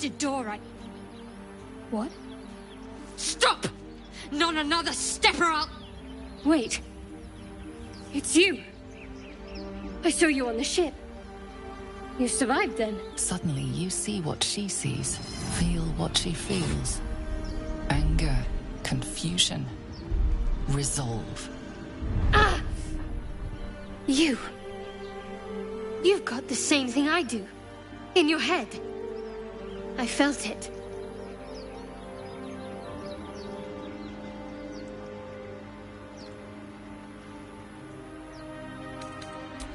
blasted door, What? Stop! Not another step or I'll... Wait. It's you. I saw you on the ship. You survived then. Suddenly you see what she sees, feel what she feels. Anger, confusion, resolve. Ah! You've got the same thing I do. In your head. I felt it.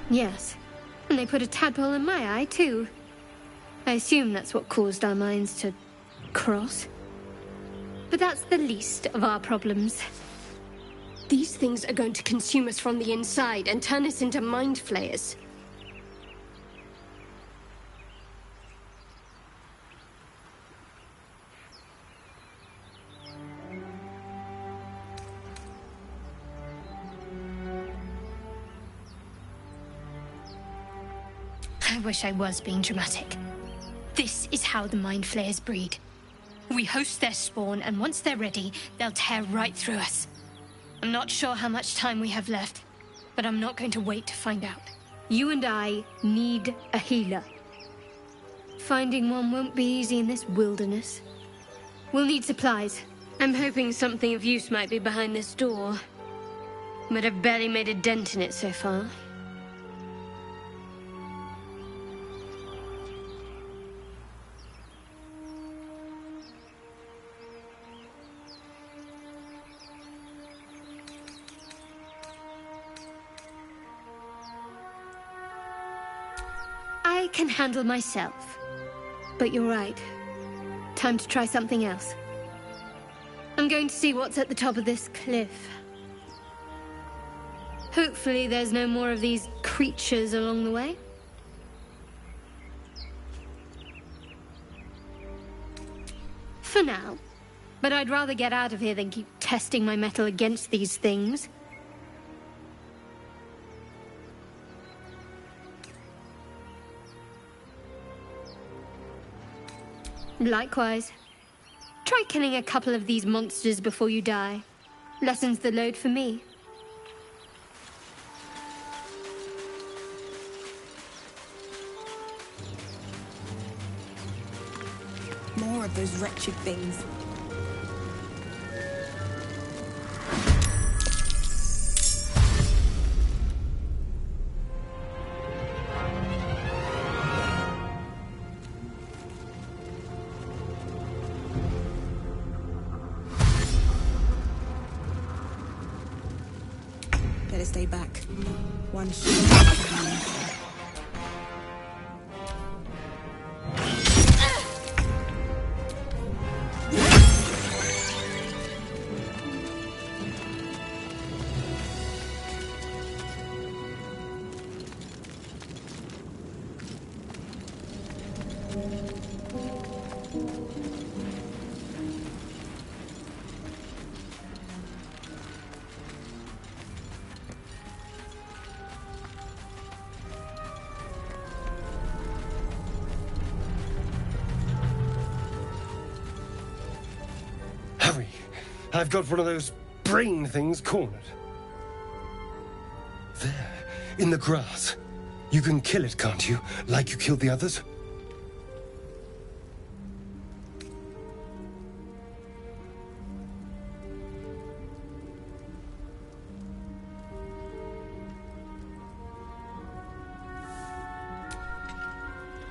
Yes. And they put a tadpole in my eye, too. I assume that's what caused our minds to cross. But that's the least of our problems. These things are going to consume us from the inside and turn us into mind flayers. I wish I was being dramatic. This is how the Mind Flayers breed. We host their spawn, and once they're ready, they'll tear right through us. I'm not sure how much time we have left, but I'm not going to wait to find out. You and I need a healer. Finding one won't be easy in this wilderness. We'll need supplies. I'm hoping something of use might be behind this door, but I've barely made a dent in it so far. I can handle myself. But you're right. Time to try something else. I'm going to see what's at the top of this cliff. Hopefully there's no more of these creatures along the way. For now. But I'd rather get out of here than keep testing my metal against these things. Likewise. Try killing a couple of these monsters before you die. Lessens the load for me. More of those wretched things. Better stay back. One shot. I've got one of those brain things cornered. There, in the grass. You can kill it, can't you? Like you killed the others?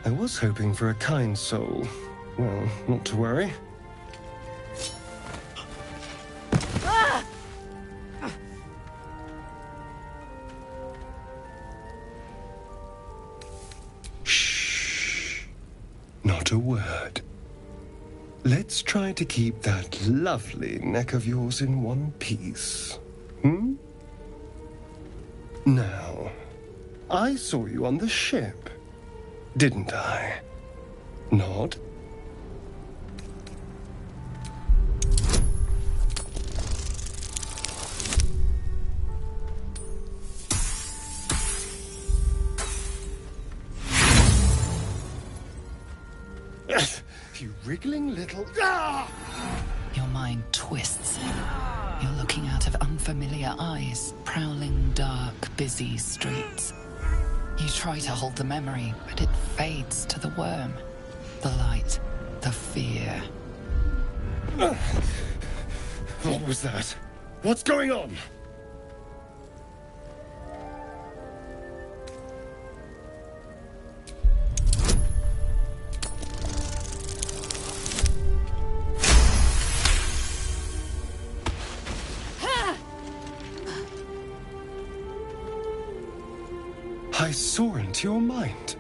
I was hoping for a kind soul. Well, not to worry. Not a word. Let's try to keep that lovely neck of yours in one piece. Now, I saw you on the ship, didn't I? Nod. You wriggling little... Ah! Your mind twists. You're looking out of unfamiliar eyes, prowling dark, busy streets. You try to hold the memory, but it fades to the worm. The light, the fear. What was that? What's going on? I saw into your mind.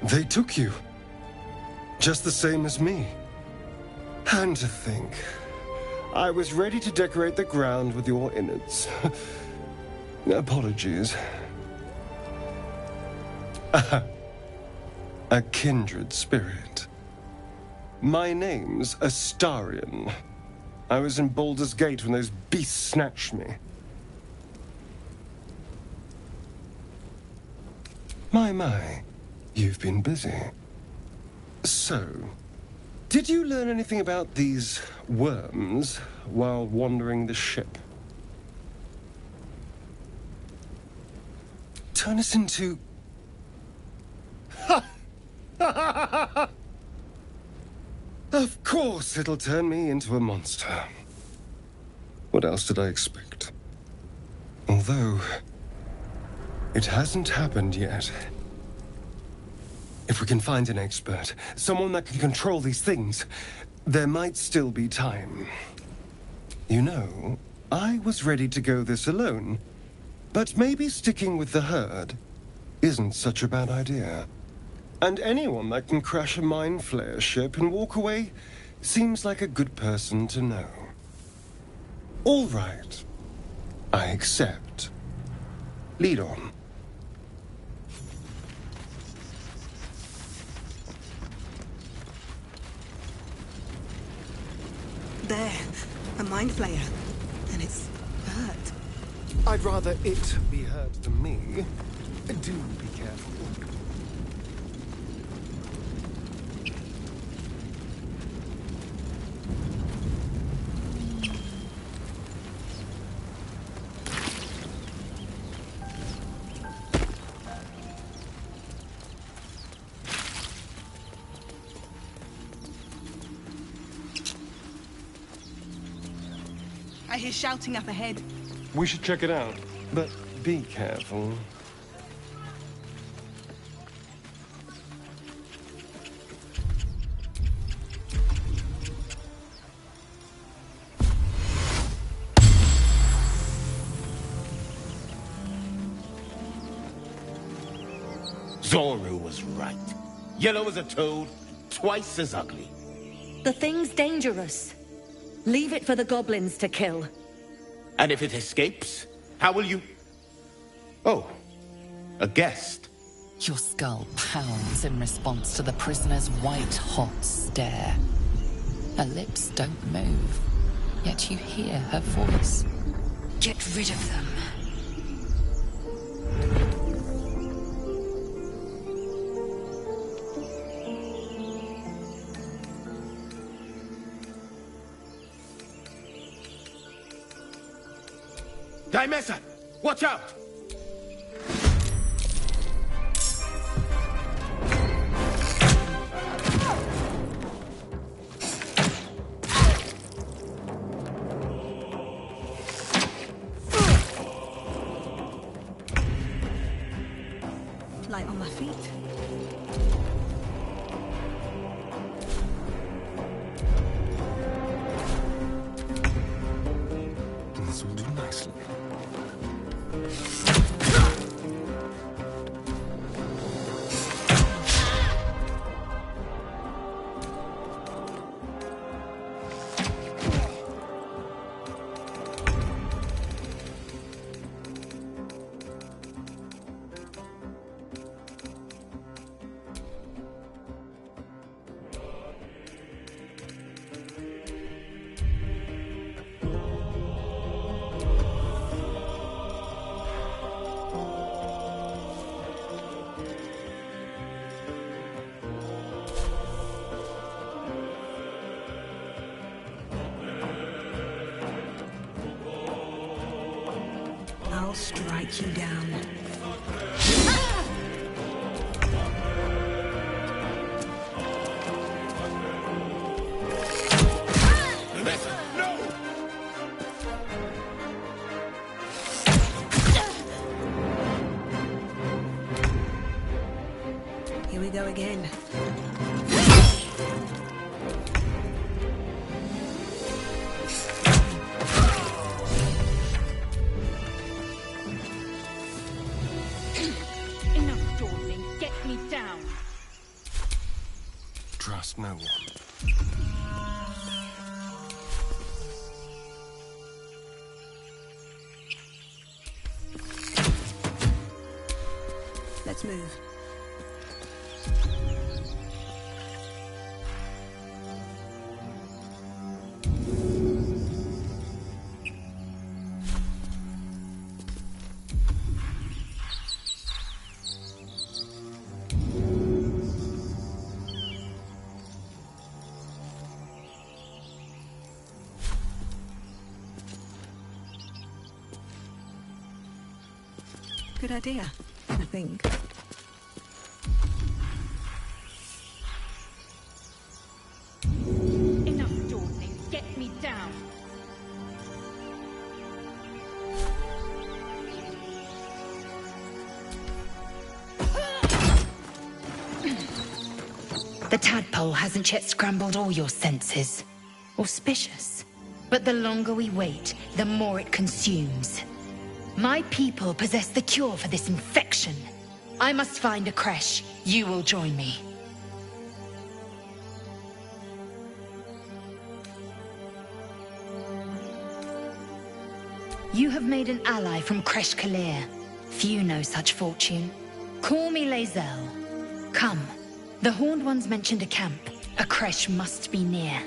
They took you. Just the same as me. And to think, I was ready to decorate the ground with your innards. Apologies. A kindred spirit. My name's Astarion. I was in Baldur's Gate when those beasts snatched me. My, you've been busy. So, did you learn anything about these worms while wandering the ship? Turn us into... Of course it'll turn me into a monster. What else did I expect? Although... it hasn't happened yet. If we can find an expert, someone that can control these things, there might still be time. You know, I was ready to go this alone, but maybe sticking with the herd isn't such a bad idea. And anyone that can crash a mind flayer ship and walk away seems like a good person to know. All right. I accept. Lead on. There, a mind flayer. And it's hurt. I'd rather it be hurt than me. Do be careful. I hear shouting up ahead. We should check it out, but be careful. Zoru was right. Yellow as a toad, twice as ugly. The thing's dangerous. Leave it for the goblins to kill. And if it escapes, how will you... Oh, a guest. Your skull pounds in response to the prisoner's white-hot stare. Her lips don't move, yet you hear her voice. Get rid of them. Daimesa, watch out! Light on my feet. This will do nicely. I'll strike you down. Here we go again. Enough dawdling. Get me down. Trust no one. Let's move. Good idea, I think. Enough dawdling. Get me down. The tadpole hasn't yet scrambled all your senses. Auspicious. But the longer we wait, the more it consumes. My people possess the cure for this infection. I must find a creche. You will join me. You have made an ally from Creche Kalir. Few know such fortune. Call me Lae'zel. Come. The Horned Ones mentioned a camp. A creche must be near.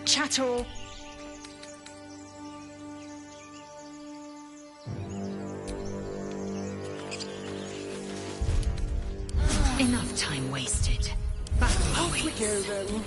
Chatterall. Enough time wasted. Back Off we go then.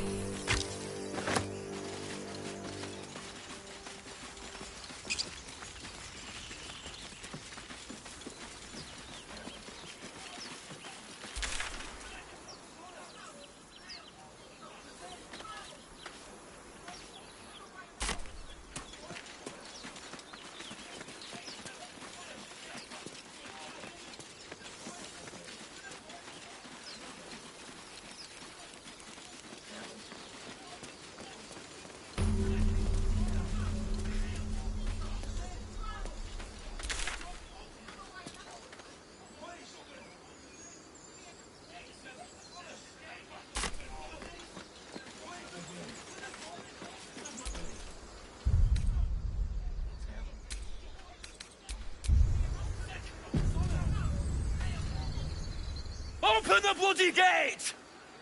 Open the bloody gate!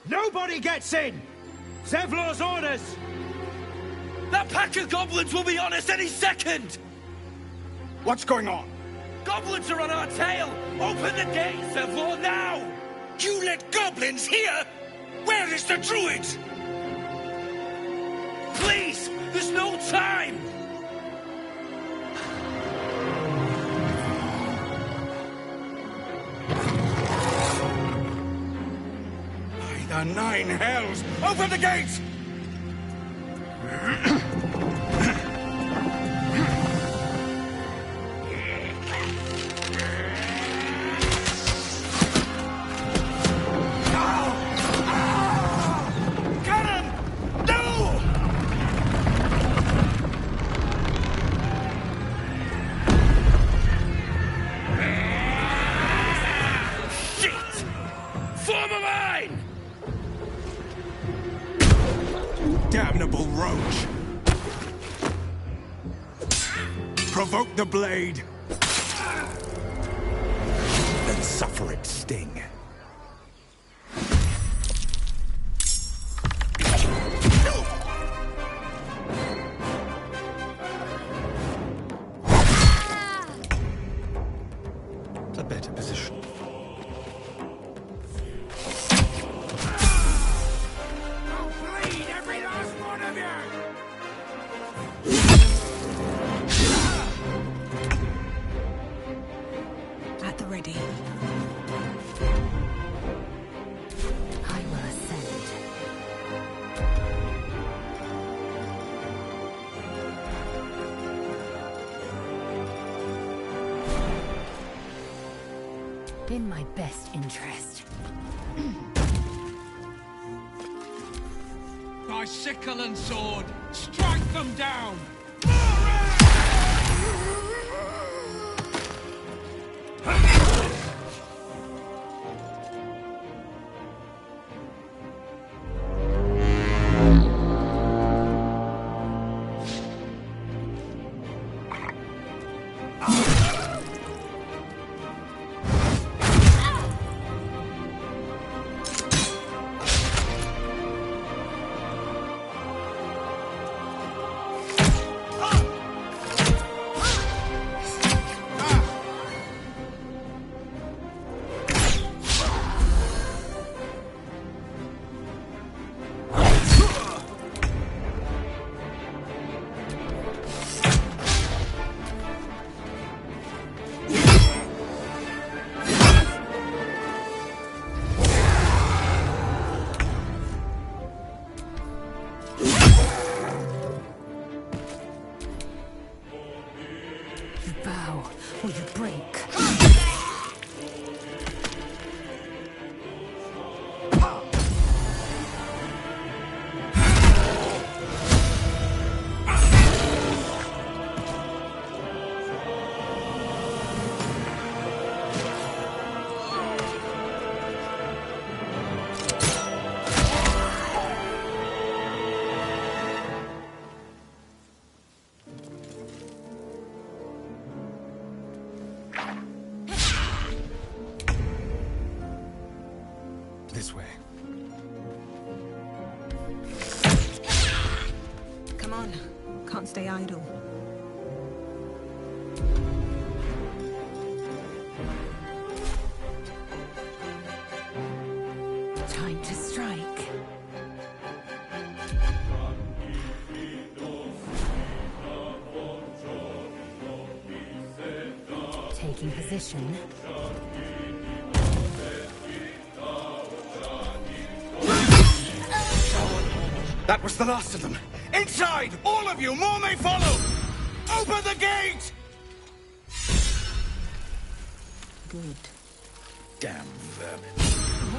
Nobody gets in! Zevlor's orders! That pack of goblins will be on us any second! What's going on? Goblins are on our tail! Open the gate, Zevlor, now! You let goblins here? Where is the druid? Please! There's no time! By the nine hells! Open the gates! Damnable roach! Provoke the blade, then suffer its sting. At the ready. I will ascend. In my best interest. By sickle and sword, strike them down! Bow or you break. This way. Come on. Can't stay idle. Time to strike. Taking position. That was the last of them. Inside! All of you! More may follow! Open the gate! Good. Damn vermin.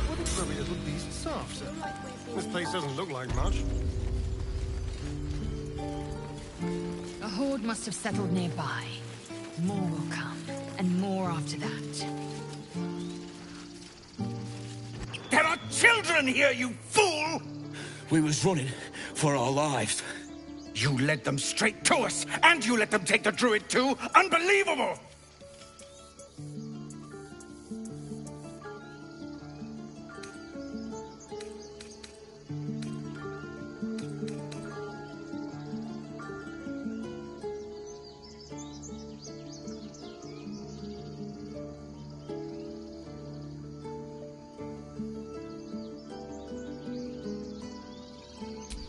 What a grubby little beast's after? This place doesn't look like much. A horde must have settled nearby. More will come, and more after that. There are children here, you fool! We was running for our lives. You led them straight to us, and you let them take the druid too? Unbelievable!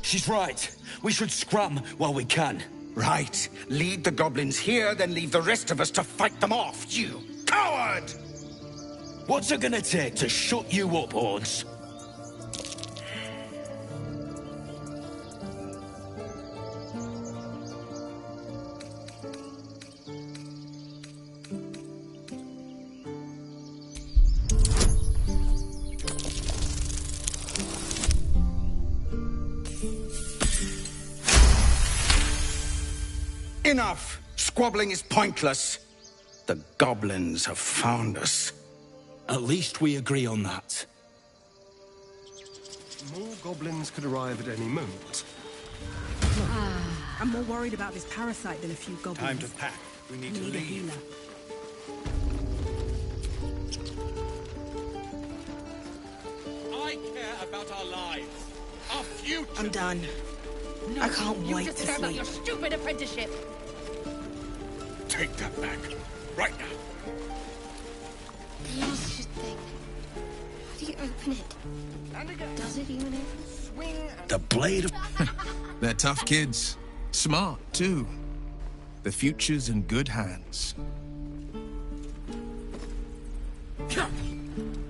She's right. We should scrum while we can. Right. Lead the goblins here, then leave the rest of us to fight them off, you coward! What's it gonna take to shut you up, Horns? Enough! Squabbling is pointless. The goblins have found us. At least we agree on that. More goblins could arrive at any moment. I'm more worried about this parasite than a few goblins. Time to pack. We need to a leave. healer. I care about our lives. Our future. I'm done. I can't wait to care about sleep. your stupid apprenticeship. Take that back. Right now. The ancient thing. How do you open it? Does it even open? The blade of... They're tough kids. Smart, too. The future's in good hands.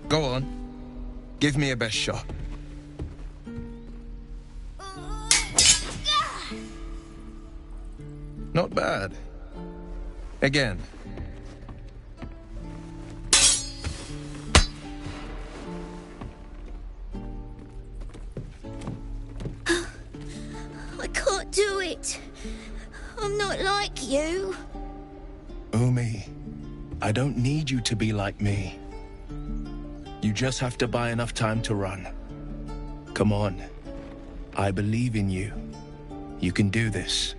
Go on. Give me a best shot. Not bad. Again. I can't do it. I'm not like you. Umi, I don't need you to be like me. You just have to buy enough time to run. Come on. I believe in you. You can do this.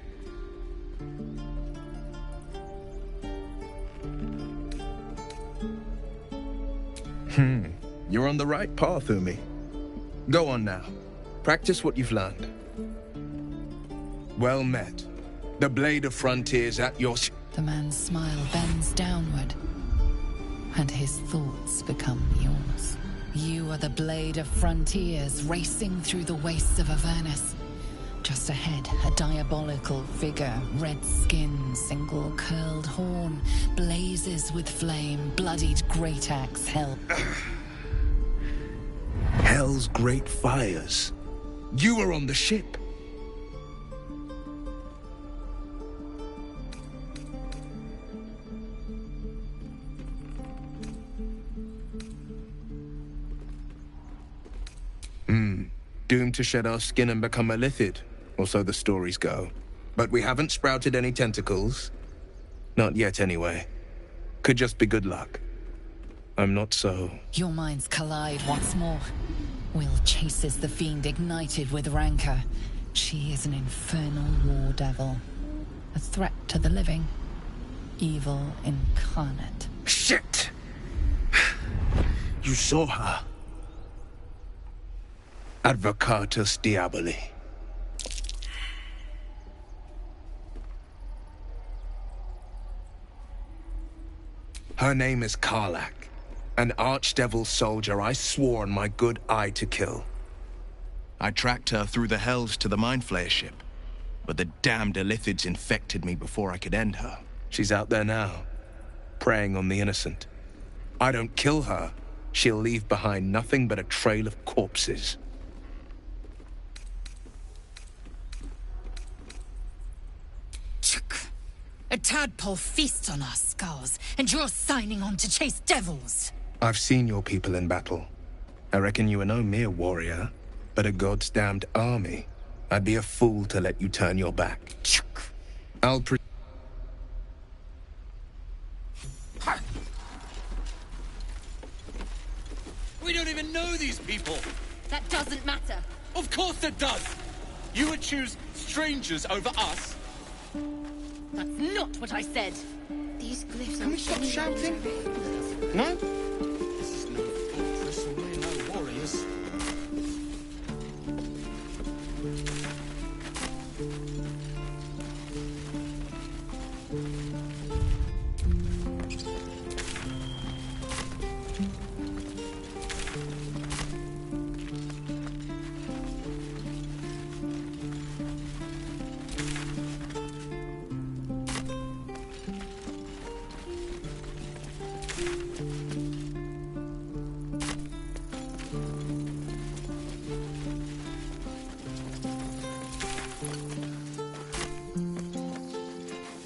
You're on the right path, Umi. Go on now. Practice what you've learned. Well met. The blade of frontiers at your... The man's smile bends downward, and his thoughts become yours. You are the blade of frontiers racing through the wastes of Avernus. Just ahead, a diabolical figure, red skin, single curled horn, blazes with flame, bloodied great axe held. Hell's great fires. You were on the ship. Doomed to shed our skin and become a lithid, or so the stories go. But we haven't sprouted any tentacles. Not yet, anyway. Could just be good luck. I'm not so... Your minds collide once more. Will chases the fiend ignited with rancor. She is an infernal war devil. A threat to the living. Evil incarnate. Shit! You saw her. Advocatus Diaboli. Her name is Karlach, an archdevil soldier I swore on my good eye to kill. I tracked her through the hells to the Mind Flayer ship, but the damned Illithids infected me before I could end her. She's out there now, preying on the innocent. I don't kill her, she'll leave behind nothing but a trail of corpses. A tadpole feasts on our skulls, and you're signing on to chase devils. I've seen your people in battle. I reckon you are no mere warrior, but a god's damned army. I'd be a fool to let you turn your back. I'll We don't even know these people. That doesn't matter. Of course it does. You would choose strangers over us. That's not what I said. These glyphs Can we stop shouting? No? This is no fortress and we're no warriors.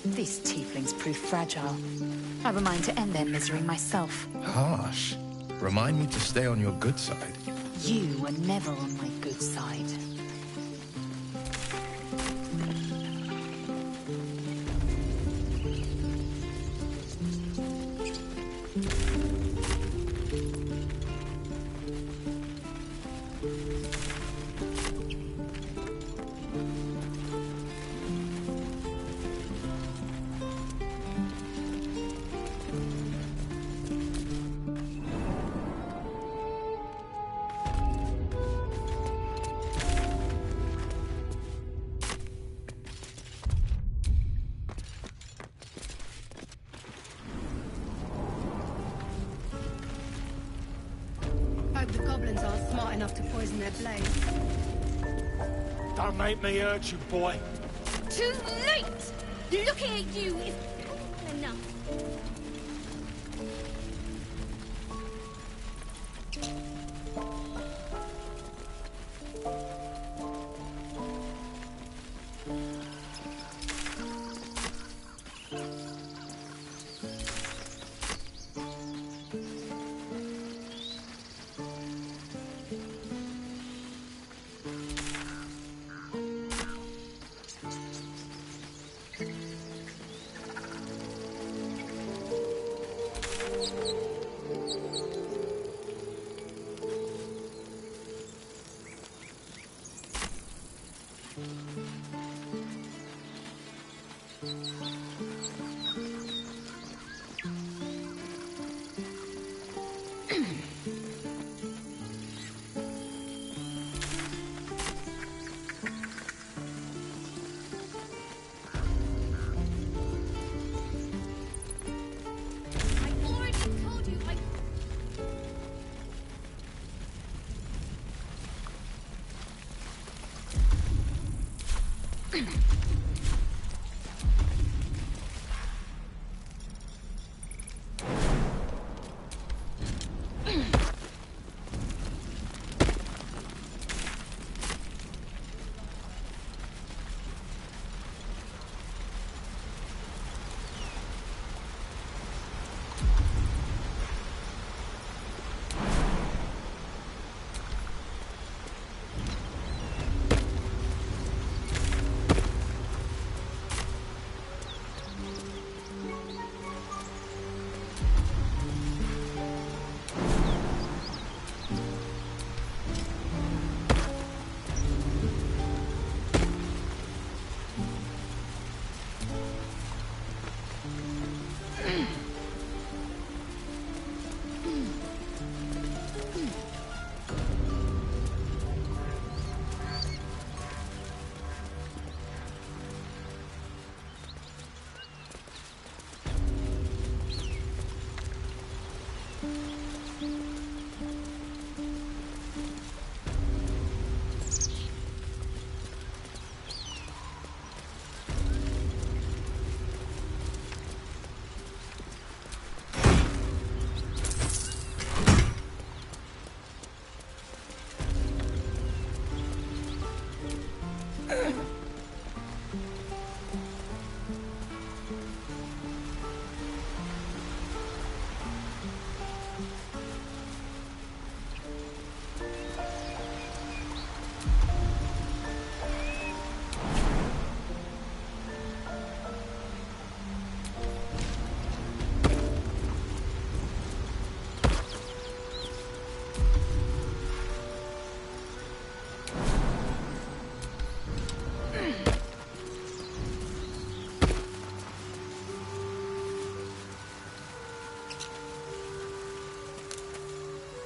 These tieflings prove fragile. I have a mind to end their misery myself. Harsh. Remind me to stay on your good side. You were never on my good side. Hope the goblins aren't smart enough to poison their blade. Don't make me hurt you, boy. Too late! Looking at you is enough.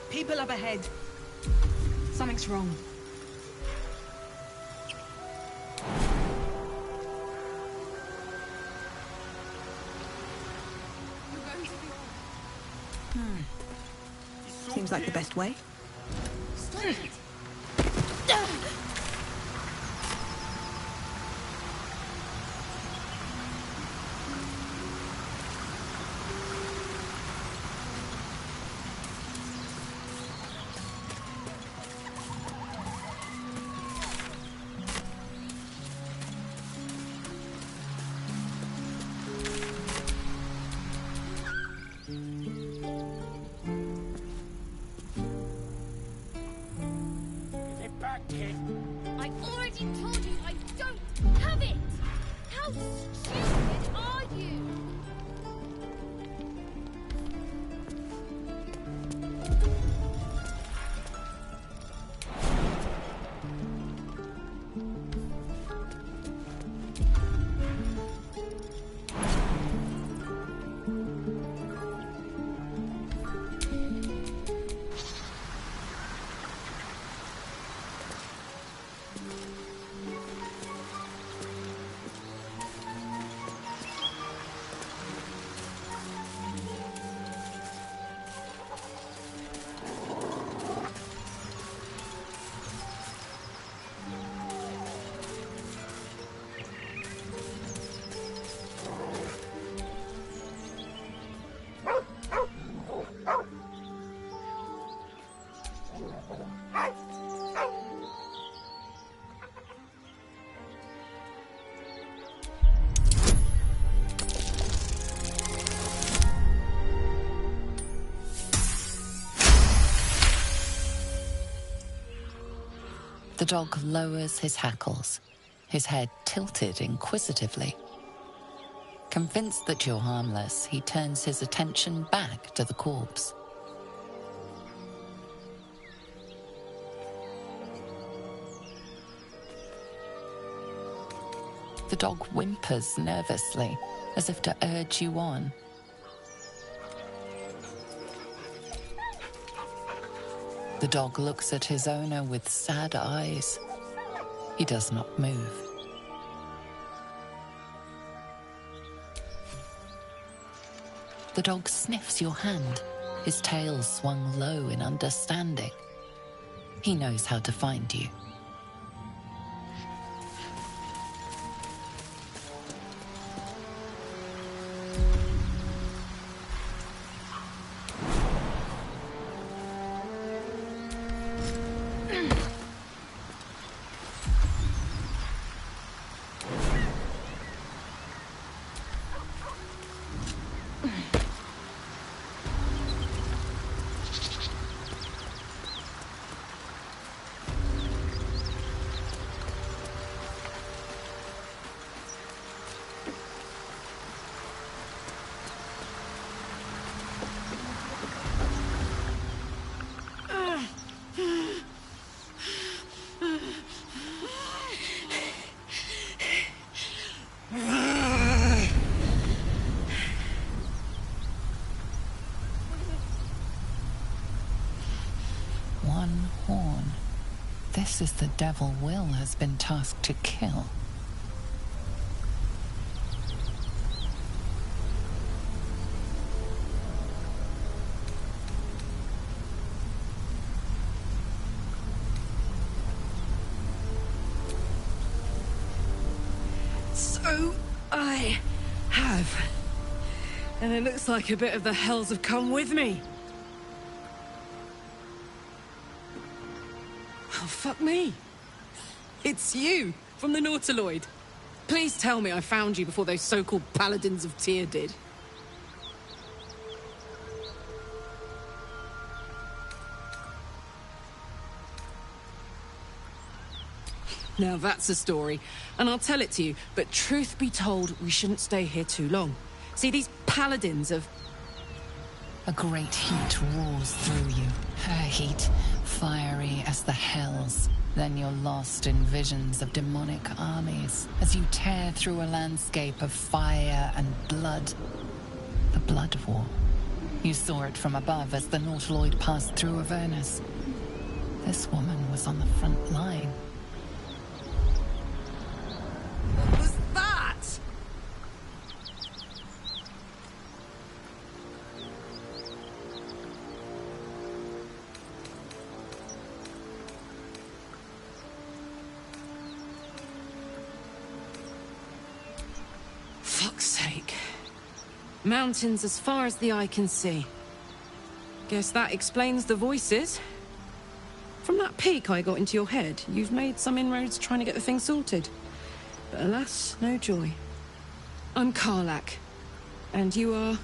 People up ahead. Something's wrong. Seems like the best way. I already told you I don't have it! How stupid are you? dog lowers his hackles, his head tilted inquisitively. Convinced that you're harmless, he turns his attention back to the corpse. The dog whimpers nervously, as if to urge you on. The dog looks at his owner with sad eyes. He does not move. The dog sniffs your hand, his tail swung low in understanding. He knows how to find you. One horn. This is the devil Will has been tasked to kill. So, I have. And it looks like a bit of the hells have come with me. Oh, fuck me. It's you, from the Nautiloid. Please tell me I found you before those so-called Paladins of Tyr did. Now that's a story, and I'll tell it to you, but truth be told, we shouldn't stay here too long. See, these Paladins of... A great heat roars through you, her heat, fiery as the hells. Then you're lost in visions of demonic armies as you tear through a landscape of fire and blood. The Blood War. You saw it from above as the Nautiloid passed through Avernus. This woman was on the front line. What was that? Fuck's sake. Mountains as far as the eye can see. Guess that explains the voices. From that peek I got into your head, you've made some inroads trying to get the thing sorted. But alas, no joy. I'm Karlach. And you are...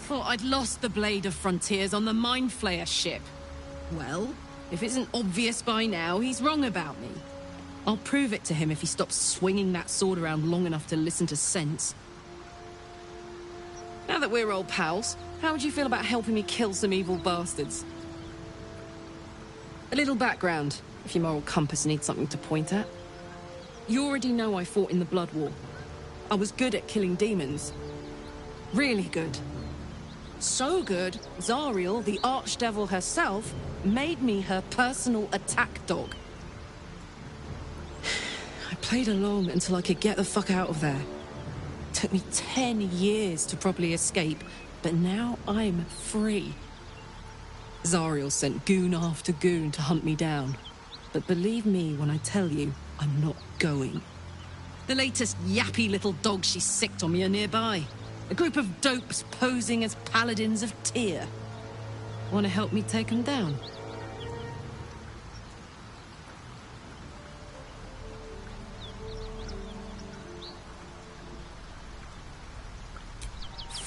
Thought I'd lost the Blade of Frontiers on the Mind Flayer ship. Well, if it isn't obvious by now, he's wrong about me. I'll prove it to him if he stops swinging that sword around long enough to listen to sense. Now that we're old pals, how would you feel about helping me kill some evil bastards? A little background, if your moral compass needs something to point at. You already know I fought in the Blood War. I was good at killing demons. Really good. So good, Zariel, the Archdevil herself, made me her personal attack dog. I played along until I could get the fuck out of there. Took me 10 years to properly escape, but now I'm free. Zariel sent goon after goon to hunt me down. But believe me when I tell you, I'm not going. The latest yappy little dogs she sicked on me are nearby. A group of dopes posing as Paladins of Tyr. Want to help me take them down?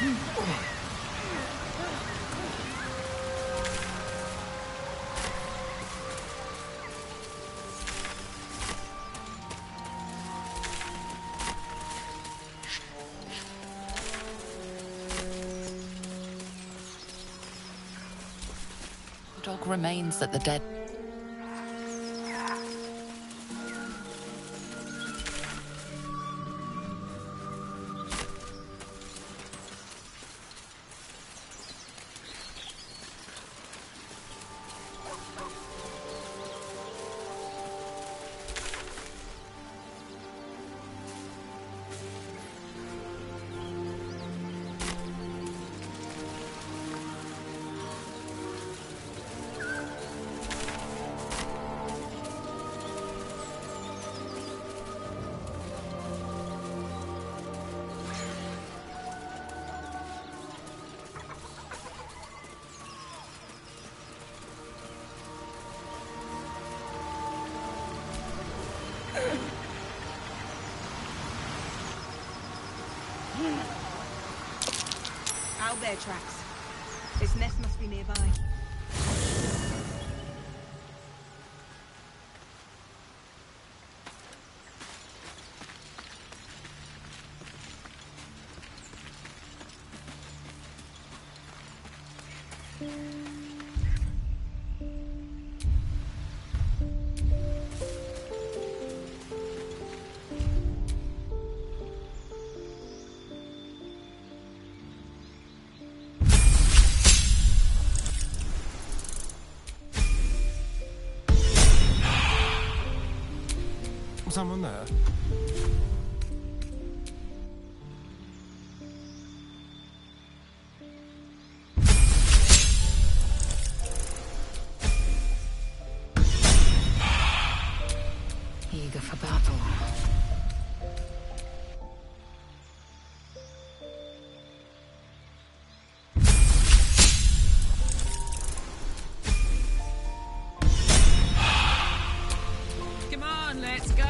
The dog remains at the dead. Owlbear tracks. Its nest must be nearby. Someone there? Eager for battle. Come on, let's go.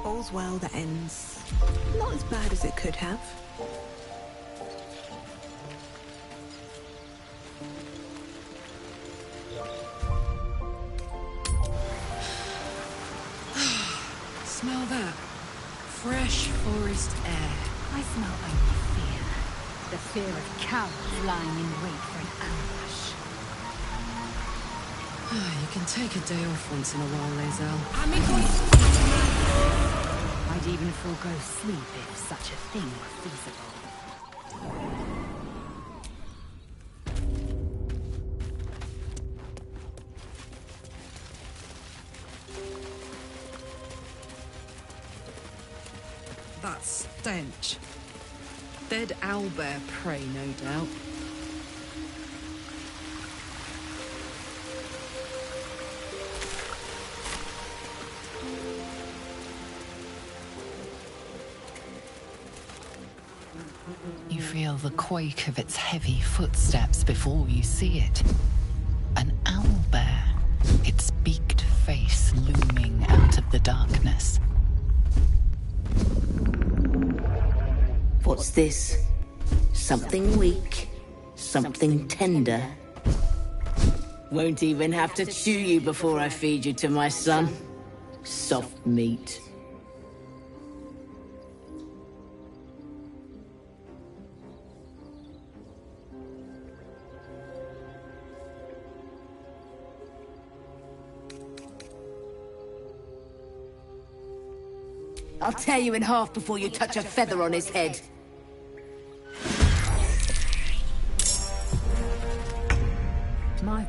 All's well that ends. Not as bad as it could have. Smell that? Fresh forest air. I smell only fear. The fear of cowards lying in wait for an ambush. You can take a day off once in a while, Lae'zel. I'd even forego sleep if such a thing were feasible. That stench. Dead owlbear prey, no doubt. You feel the quake of its heavy footsteps before you see it. An owlbear, its beaked face looming out of the darkness. What's this? Something weak, something tender. Won't even have to chew you before I feed you to my son. Soft meat. I'll tear you in half before you touch a feather on his head. My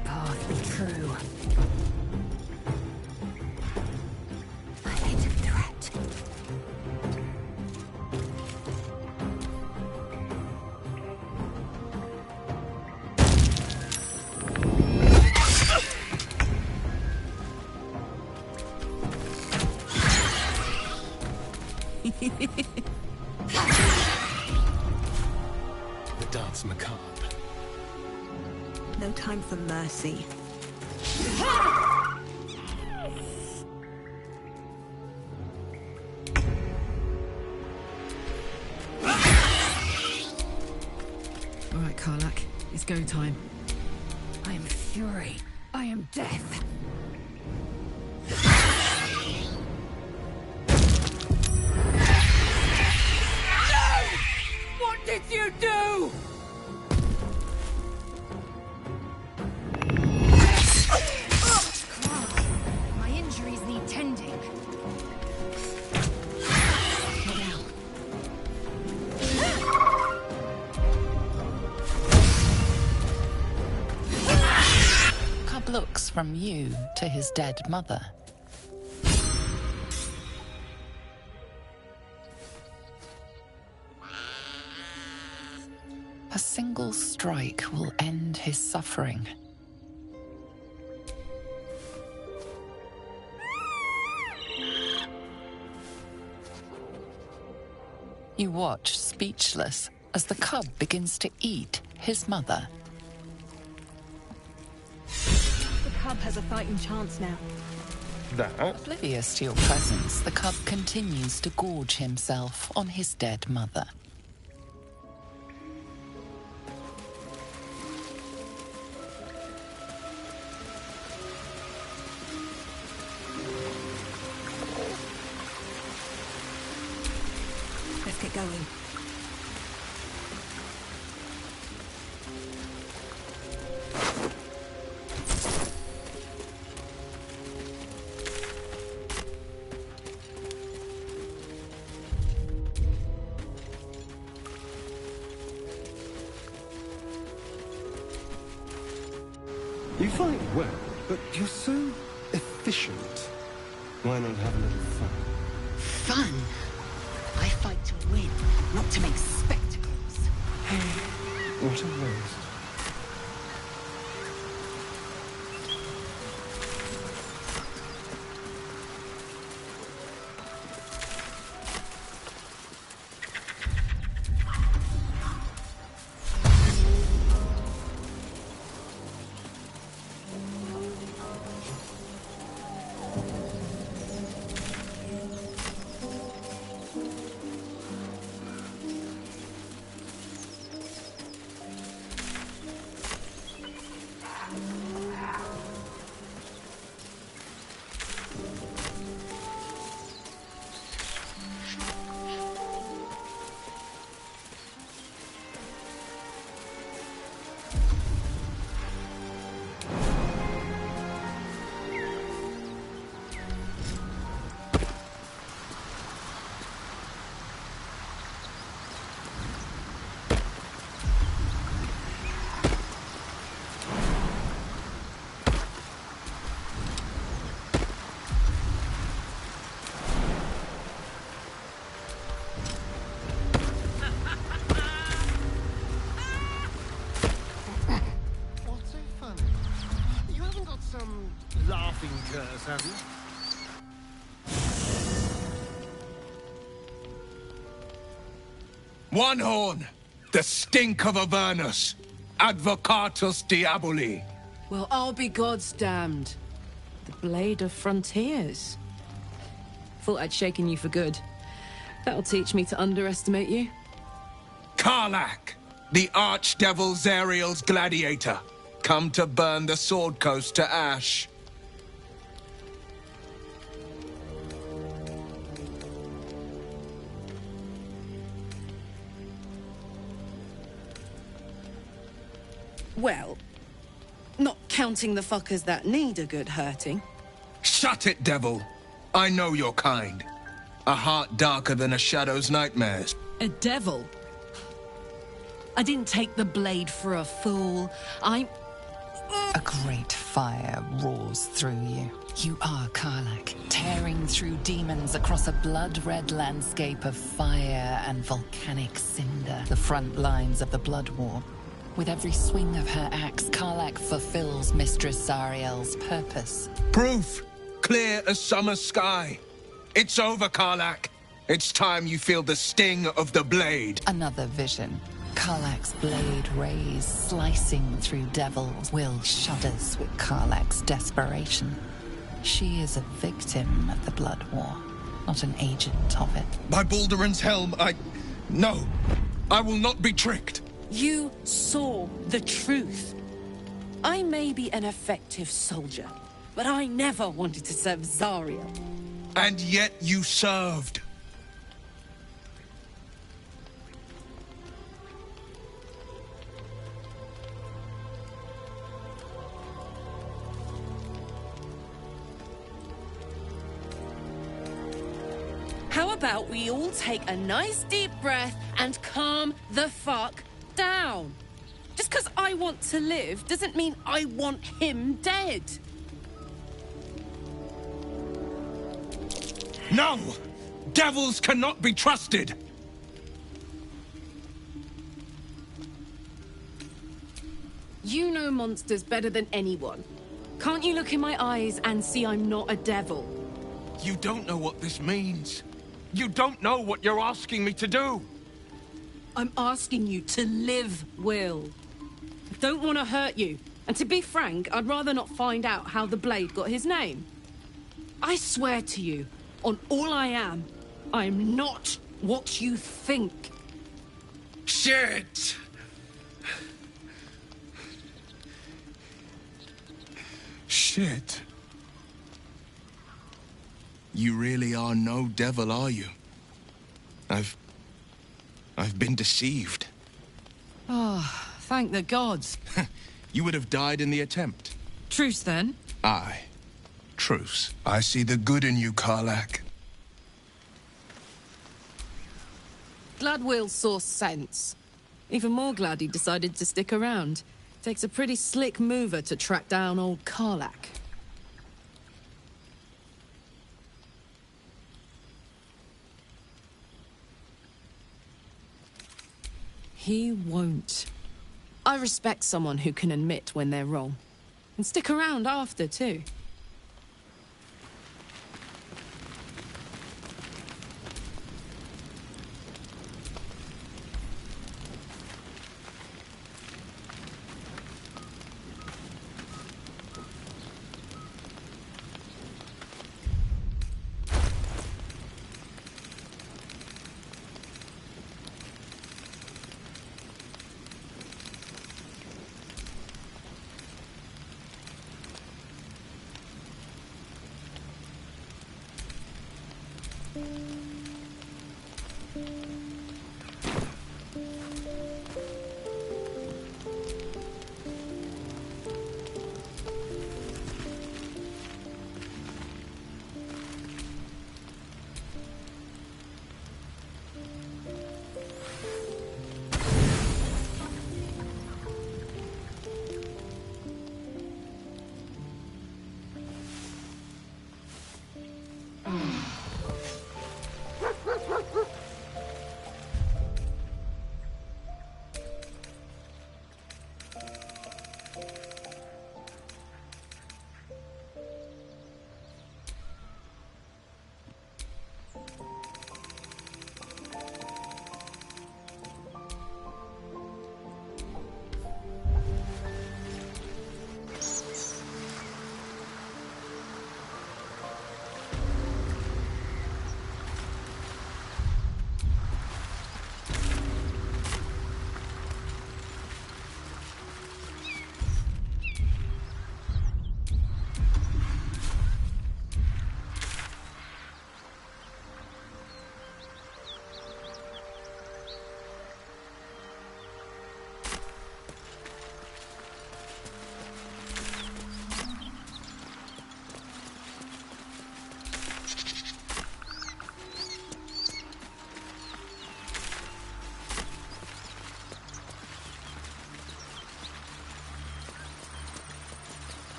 dance macabre. No time for mercy. All right, Karlak, it's go time. I am fury. I am death. What did you do? My injuries need tending. Cub looks from you to his dead mother. A single strike will end his suffering. You watch, speechless, as the cub begins to eat his mother. The cub has a fighting chance now. That? Oblivious to your presence, the cub continues to gorge himself on his dead mother. Let's get going. You fight well, but you're so efficient. Why not have a little fun? Fun? I fight to win, not to make spectacles. What a waste. Laughing curse, have you? One horn! The stink of Avernus! Advocatus Diaboli! Well, I'll be God's damned. The Blade of Frontiers. Thought I'd shaken you for good. That'll teach me to underestimate you. Karlak! The Archdevil Zariel's gladiator! Come to burn the Sword Coast to ash. Well, not counting the fuckers that need a good hurting. Shut it, devil! I know your kind. A heart darker than a shadow's nightmares. A devil? I didn't take the blade for a fool. A great fire roars through you. You are Karlak, tearing through demons across a blood-red landscape of fire and volcanic cinder, the front lines of the Blood War. With every swing of her axe, Karlak fulfills Mistress Zariel's purpose. Proof! Clear as summer sky. It's over, Karlak. It's time you feel the sting of the blade. Another vision. Karlach's blade rays slicing through devils. Will shudders with Karlach's desperation. She is a victim of the Blood War, not an agent of it. By Balduran's helm, No! I will not be tricked! You saw the truth. I may be an effective soldier, but I never wanted to serve Zariel. And yet you served. How about we all take a nice deep breath and calm the fuck down? Just because I want to live doesn't mean I want him dead. No! Devils cannot be trusted! You know monsters better than anyone. Can't you look in my eyes and see I'm not a devil? You don't know what this means. You don't know what you're asking me to do. I'm asking you to live, Will. I don't want to hurt you. And to be frank, I'd rather not find out how the Blade got his name. I swear to you, on all I am not what you think. Shit! Shit. You really are no devil, are you? I've been deceived. Oh, thank the gods. You would have died in the attempt. Truce, then? Aye. Truce. I see the good in you, Karlach. Glad Will saw sense. Even more glad he decided to stick around. Takes a pretty slick mover to track down old Karlach. He won't. I respect someone who can admit when they're wrong. And stick around after, too.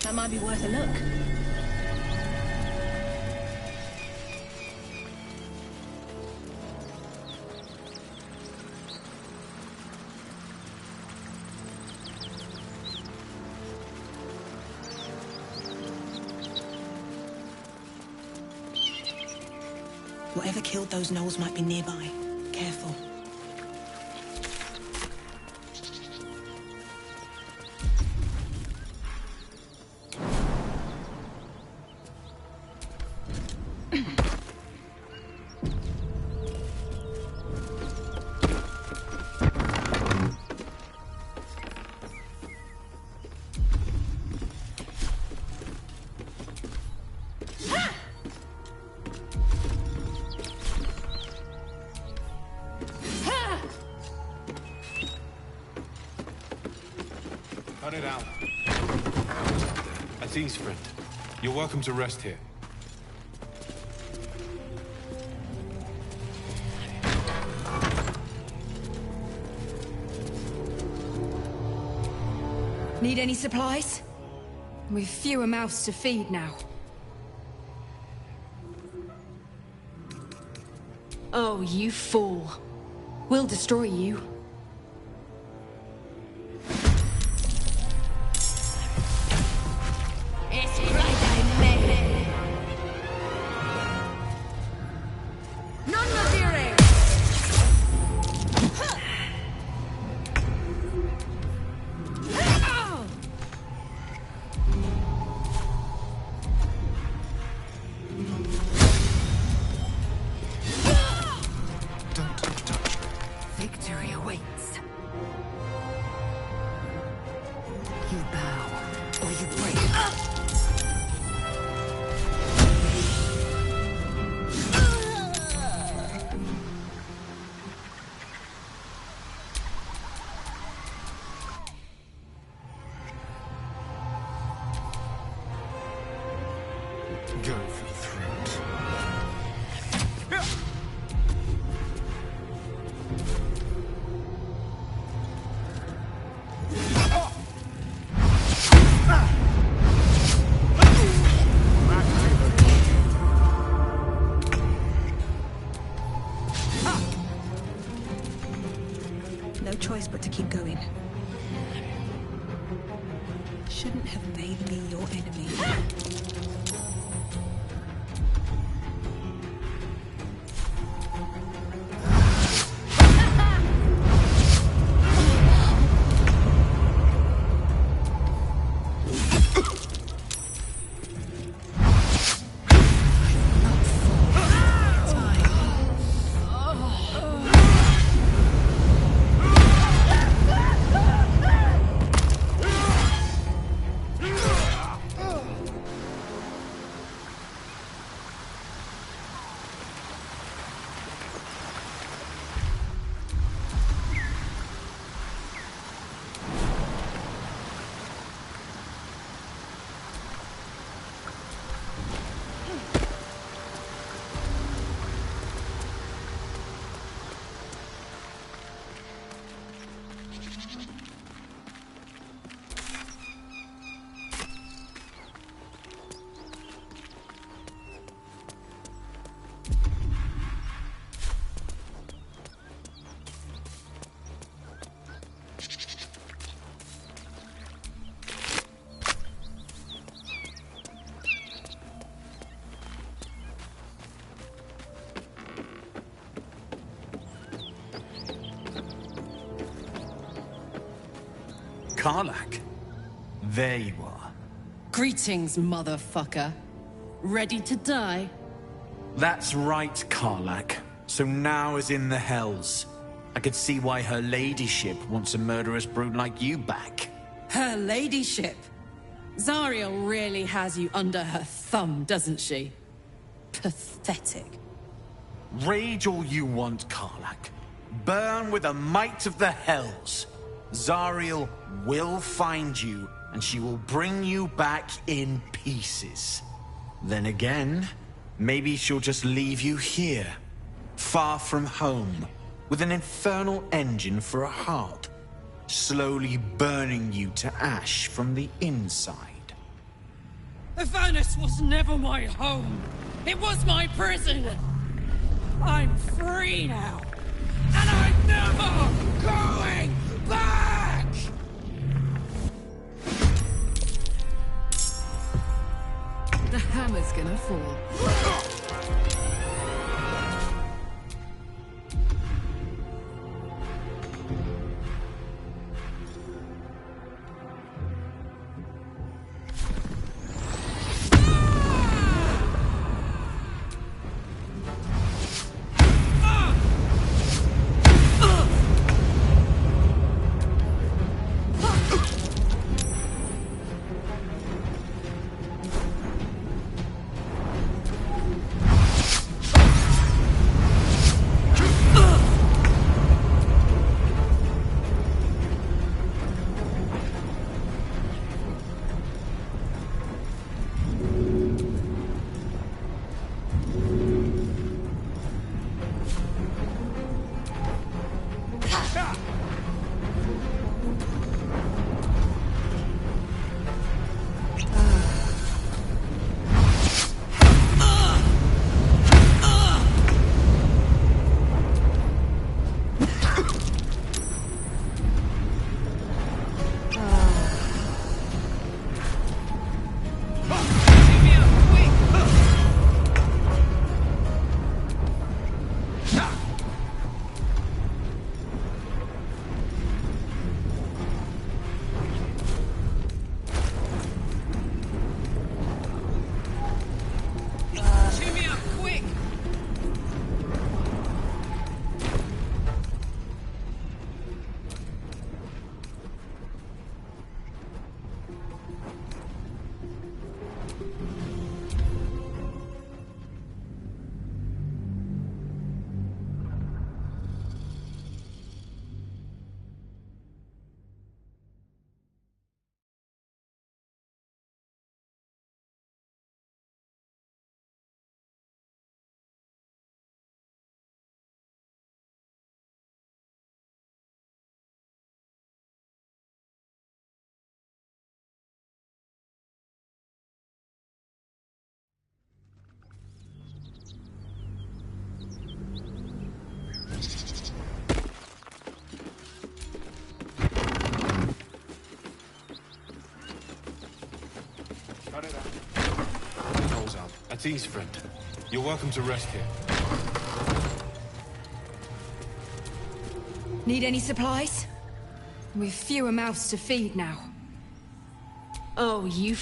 That might be worth a look. Whatever killed those gnolls might be nearby. Careful. Cut it out. Aziz, friend. You're welcome to rest here. Need any supplies? We've fewer mouths to feed now. Oh, you fool. We'll destroy you. Victory awaits. You bow, or you break. Go for the throat. No choice but to keep going. Shouldn't have made me your enemy. Karlach? There you are. Greetings, motherfucker. Ready to die? That's right, Karlach. So now is in the Hells. I could see why her ladyship wants a murderous brute like you back. Her ladyship? Zariel really has you under her thumb, doesn't she? Pathetic. Rage all you want, Karlach. Burn with the might of the Hells. Zariel will find you, and she will bring you back in pieces. Then again, maybe she'll just leave you here, far from home, with an infernal engine for a heart, slowly burning you to ash from the inside. The furnace was never my home. It was my prison. I'm free now, and I'm never going back! The hammer's gonna fall. Steve's friend. You're welcome to rest here. Need any supplies? We've fewer mouths to feed now. Oh, you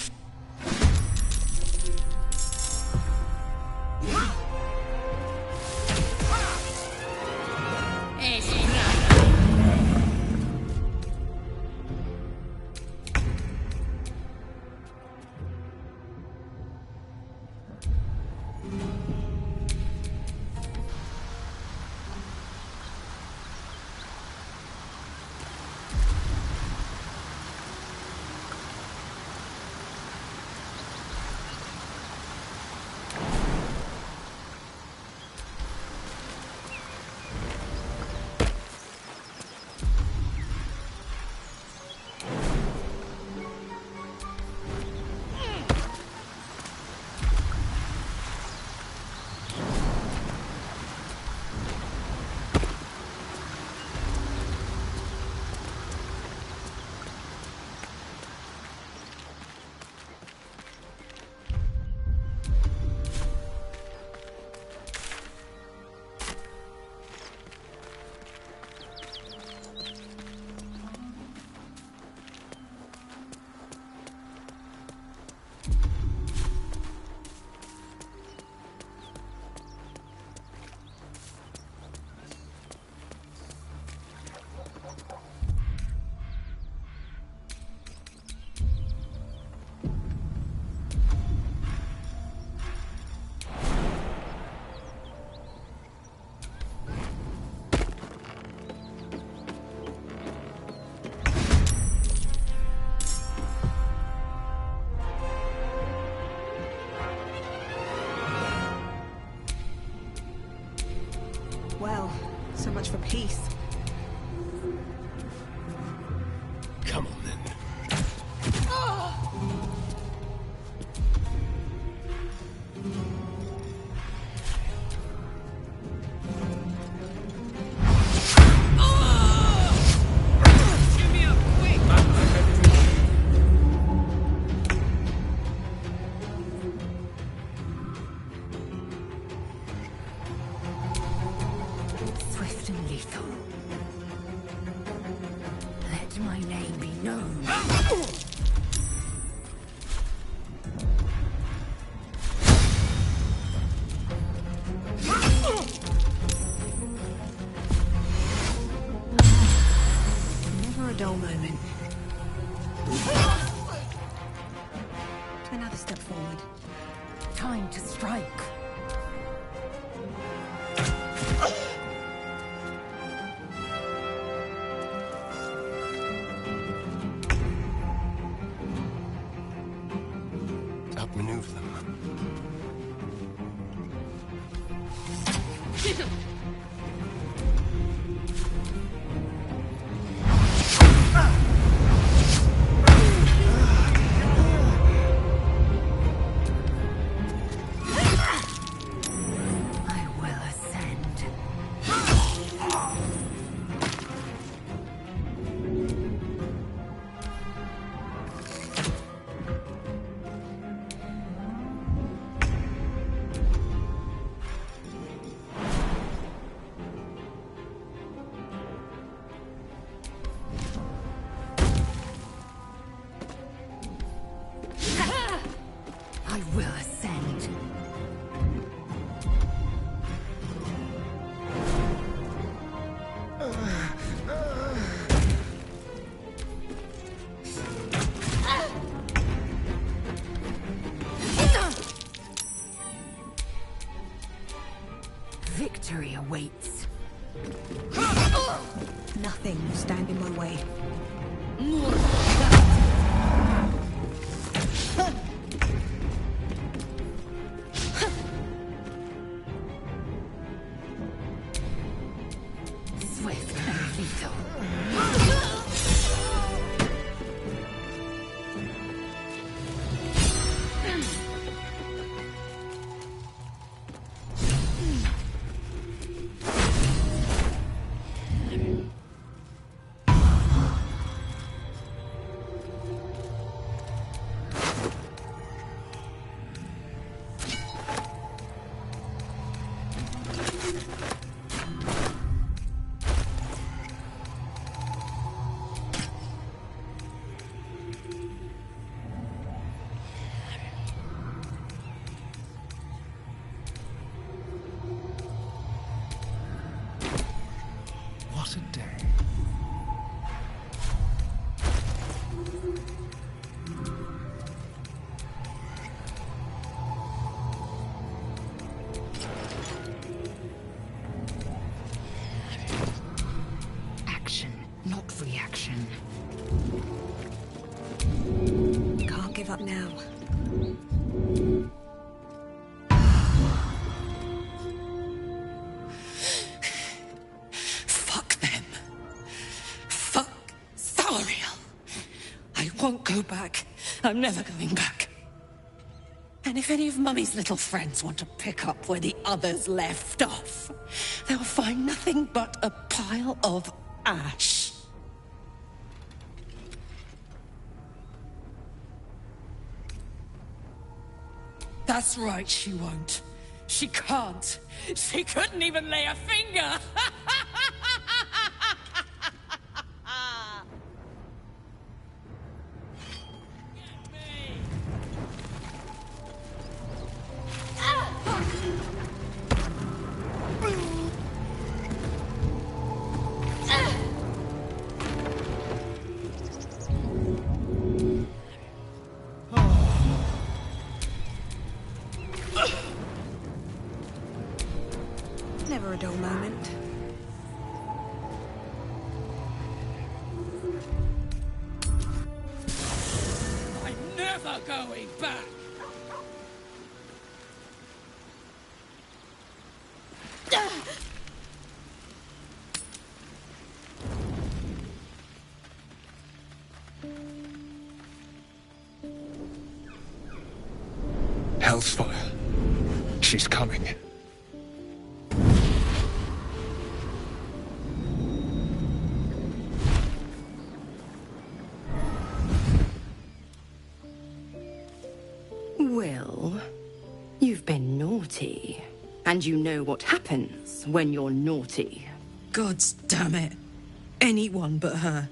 Well, so much for peace. Come on, then. Swift and lethal. Let my name be known. Never a dull moment. Another step forward. Time to strike. Outmaneuver them. I will ascend. I will ascend. Victory awaits. Nothing will stand in my way. Swift and lethal. now. Fuck them. Fuck Zariel. I won't go back. I'm never going back. And if any of Mummy's little friends want to pick up where the others left off, they'll find nothing but a pile of ash. That's right, she won't. She can't. She couldn't even lay a finger! Never a dull moment. I'm never going back! Hellsfire. She's coming. Well, you've been naughty. And you know what happens when you're naughty. Gods damn it. Anyone but her.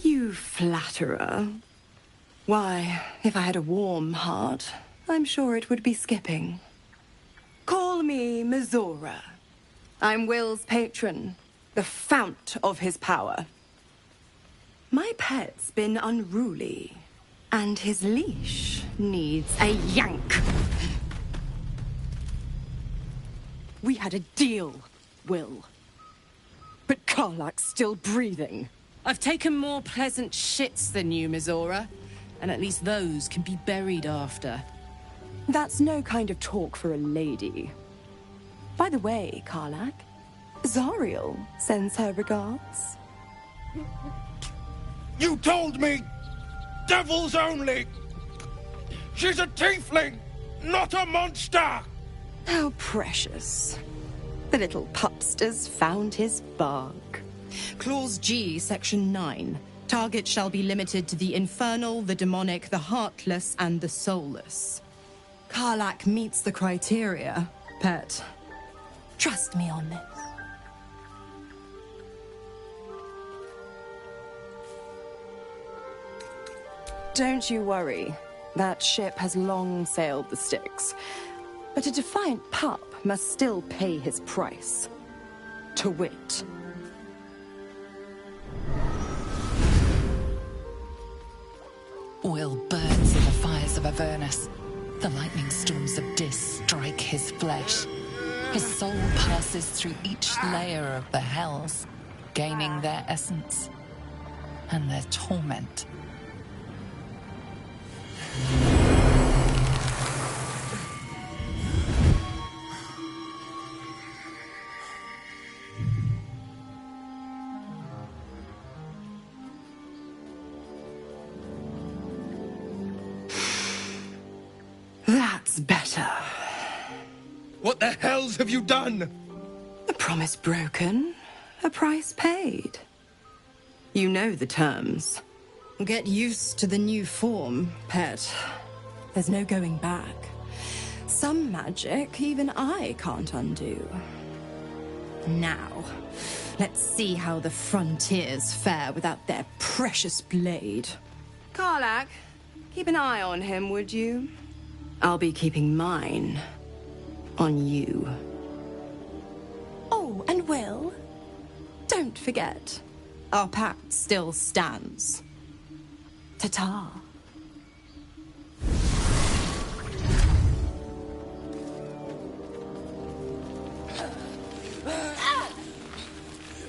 You flatterer. Why, if I had a warm heart, I'm sure it would be skipping. Call me Mizora. I'm Will's patron, the fount of his power. My pet's been unruly, and his leash needs a yank. We had a deal, Will. But Karlak's still breathing. I've taken more pleasant shits than you, Mizora. And at least those can be buried after. That's no kind of talk for a lady. By the way, Karlak, Zariel sends her regards. You told me! Devils only! She's a tiefling, not a monster! How precious. The little pupster's found his bark. Clause G, Section 9. Target shall be limited to the infernal, the demonic, the heartless, and the soulless. Karlak meets the criteria, pet. Trust me on this. Don't you worry. That ship has long sailed the Styx. But a defiant pup must still pay his price. To wit. Will burns in the fires of Avernus. The lightning storms of Dis strike his flesh. His soul passes through each layer of the hells, gaining their essence and their torment. That's better. What the hells have you done? A promise broken, a price paid. You know the terms. Get used to the new form, pet. There's no going back. Some magic even I can't undo. Now, let's see how the frontiers fare without their precious blade. Karlak, keep an eye on him, would you? I'll be keeping mine on you. Oh, and Will, don't forget, our pact still stands. Ta-ta.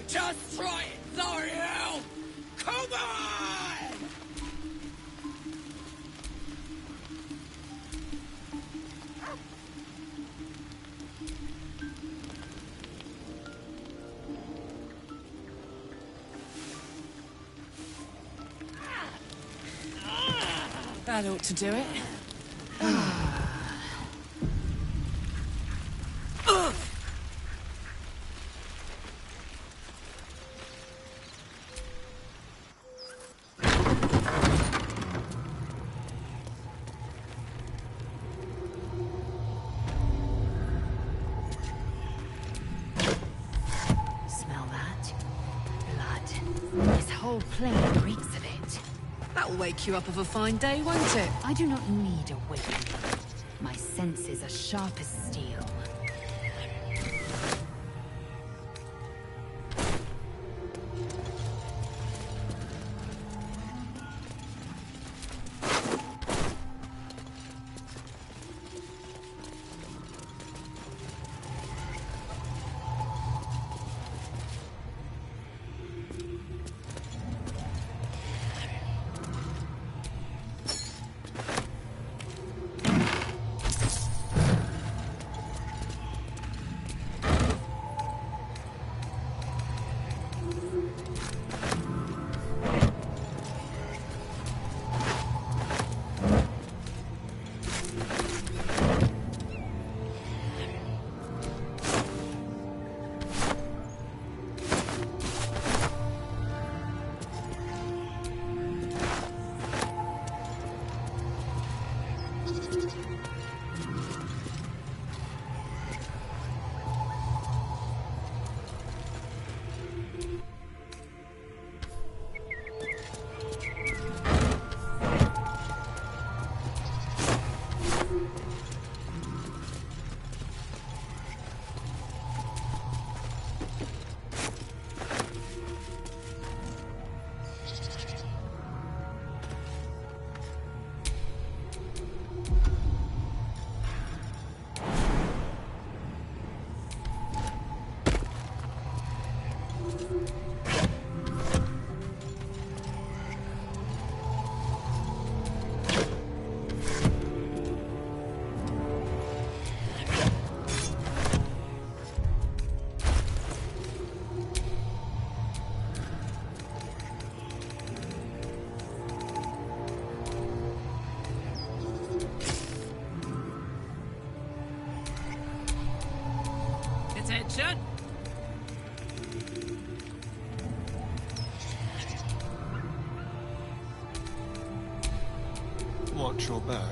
Just try it, Zariel! Come on! That ought to do it. Smell that? Blood. This whole plain reeks of it. That'll wake you up of a fine day, won't it? I do not need a wakening. My senses are sharp as steel. watch your back.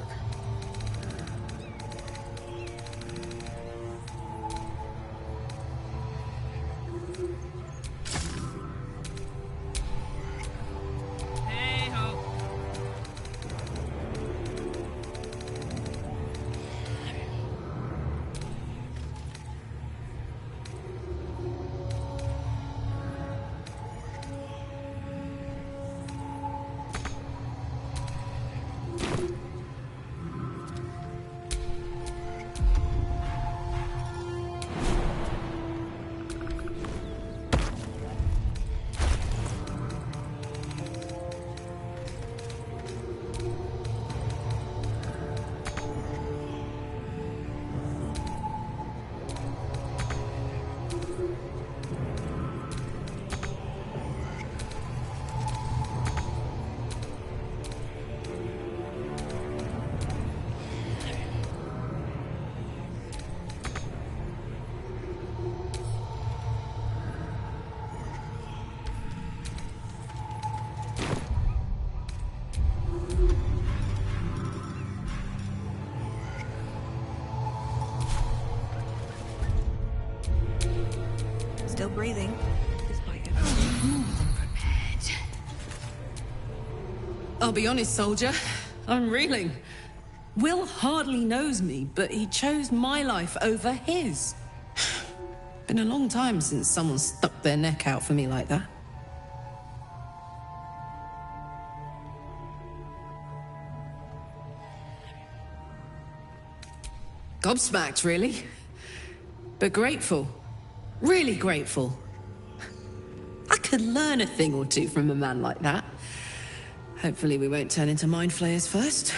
Still breathing, despite it. I'll be honest, soldier. I'm reeling. Will hardly knows me, but he chose my life over his. Been a long time since someone stuck their neck out for me like that. Gobsmacked, really. But grateful. Really grateful. I could learn a thing or two from a man like that. Hopefully we won't turn into mind flayers first.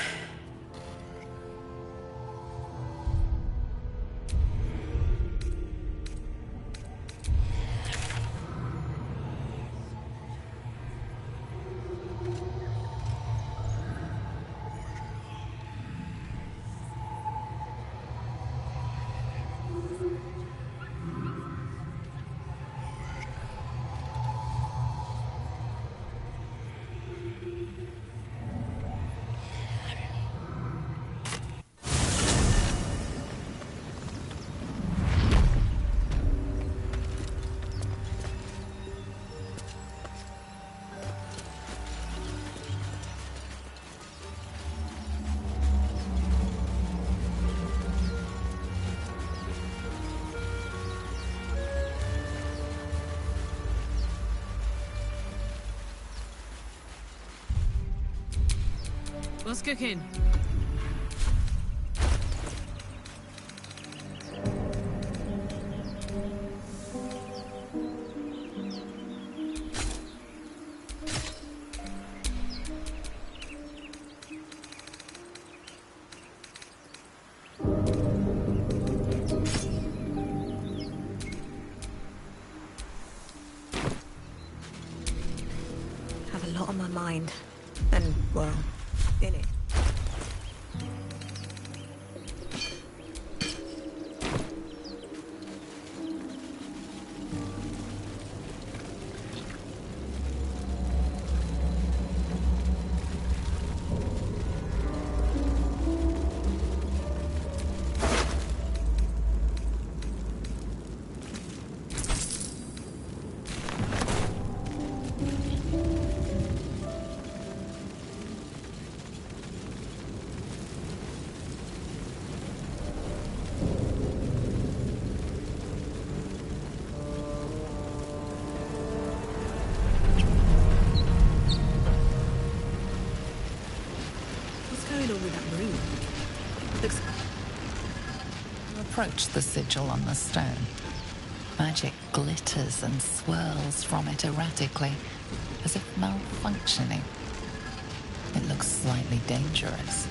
What's cooking? Have a lot on my mind. And, well, in it. Approach the sigil on the stone. Magic glitters and swirls from it erratically, as if malfunctioning. It looks slightly dangerous.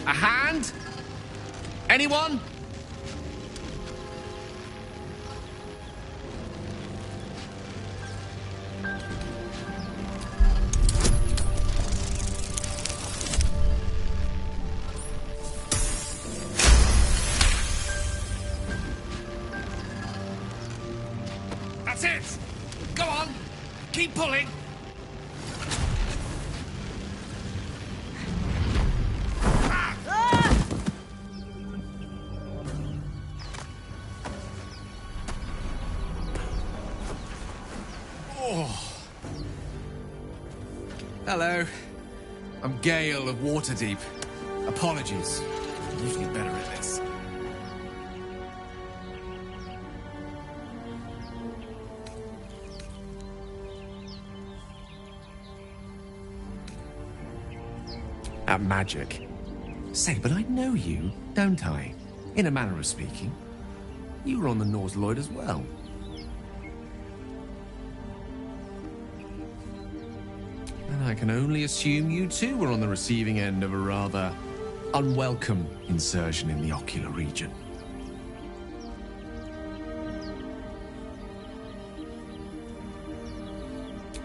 A hand? Anyone? Keep pulling! Hello. I'm Gale of Waterdeep. Apologies. I'm usually better at this. At magic. Say, but I know you, don't I? In a manner of speaking. You were on the Norse Lloyd as well. And I can only assume you too were on the receiving end of a rather unwelcome insertion in the ocular region.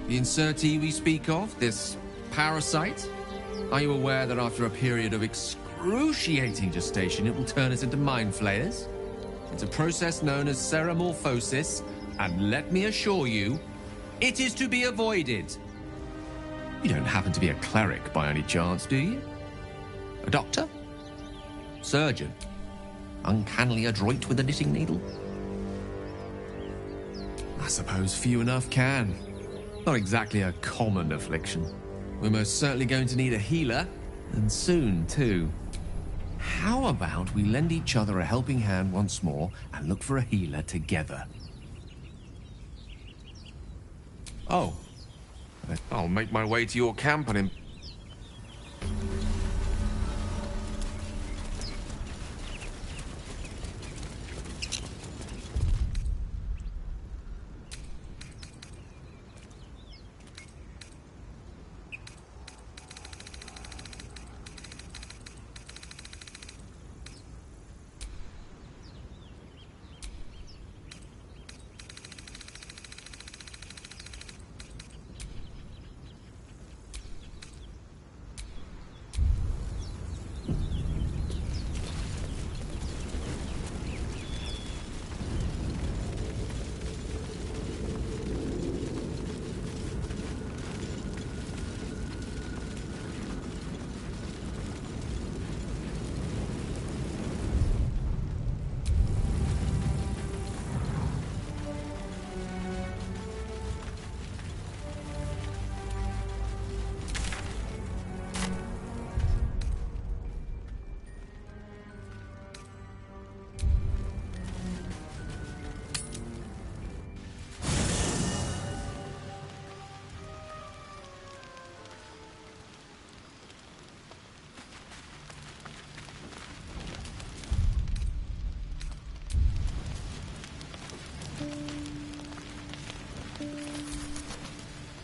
The insertee we speak of, this parasite, are you aware that after a period of excruciating gestation, it will turn us into mind flayers? It's a process known as ceramorphosis, and let me assure you, it is to be avoided. You don't happen to be a cleric by any chance, do you? A doctor? Surgeon? Uncannily adroit with a knitting needle? I suppose few enough can. Not exactly a common affliction. We're most certainly going to need a healer, and soon, too. How about we lend each other a helping hand once more and look for a healer together? Oh. I'll make my way to your camp and...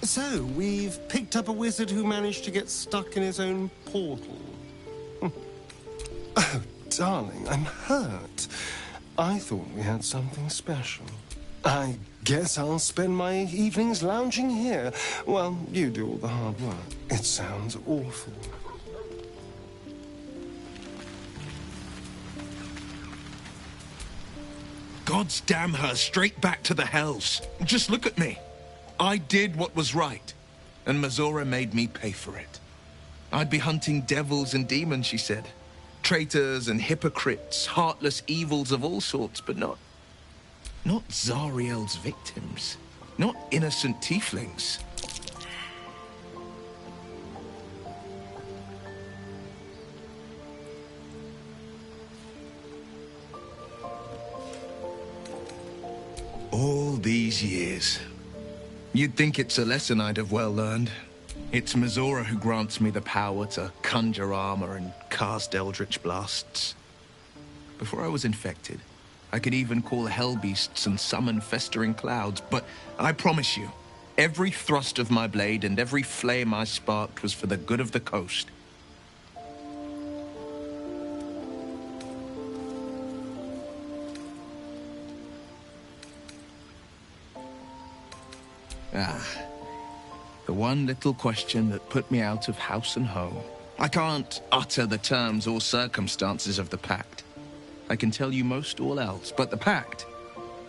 So, we've picked up a wizard who managed to get stuck in his own portal. Oh, darling, I'm hurt. I thought we had something special. I guess I'll spend my evenings lounging here while you do all the hard work. It sounds awful. God's damn her, straight back to the hells. Just look at me. I did what was right, and Mizora made me pay for it. I'd be hunting devils and demons, she said. Traitors and hypocrites, heartless evils of all sorts, but not Zariel's victims. Not innocent tieflings. All these years. You'd think it's a lesson I'd have well learned. It's Mizora who grants me the power to conjure armor and cast eldritch blasts. Before I was infected, I could even call hell beasts and summon festering clouds, but I promise you, every thrust of my blade and every flame I sparked was for the good of the coast. The one little question that put me out of house and home. I can't utter the terms or circumstances of the pact. I can tell you most all else, but the pact,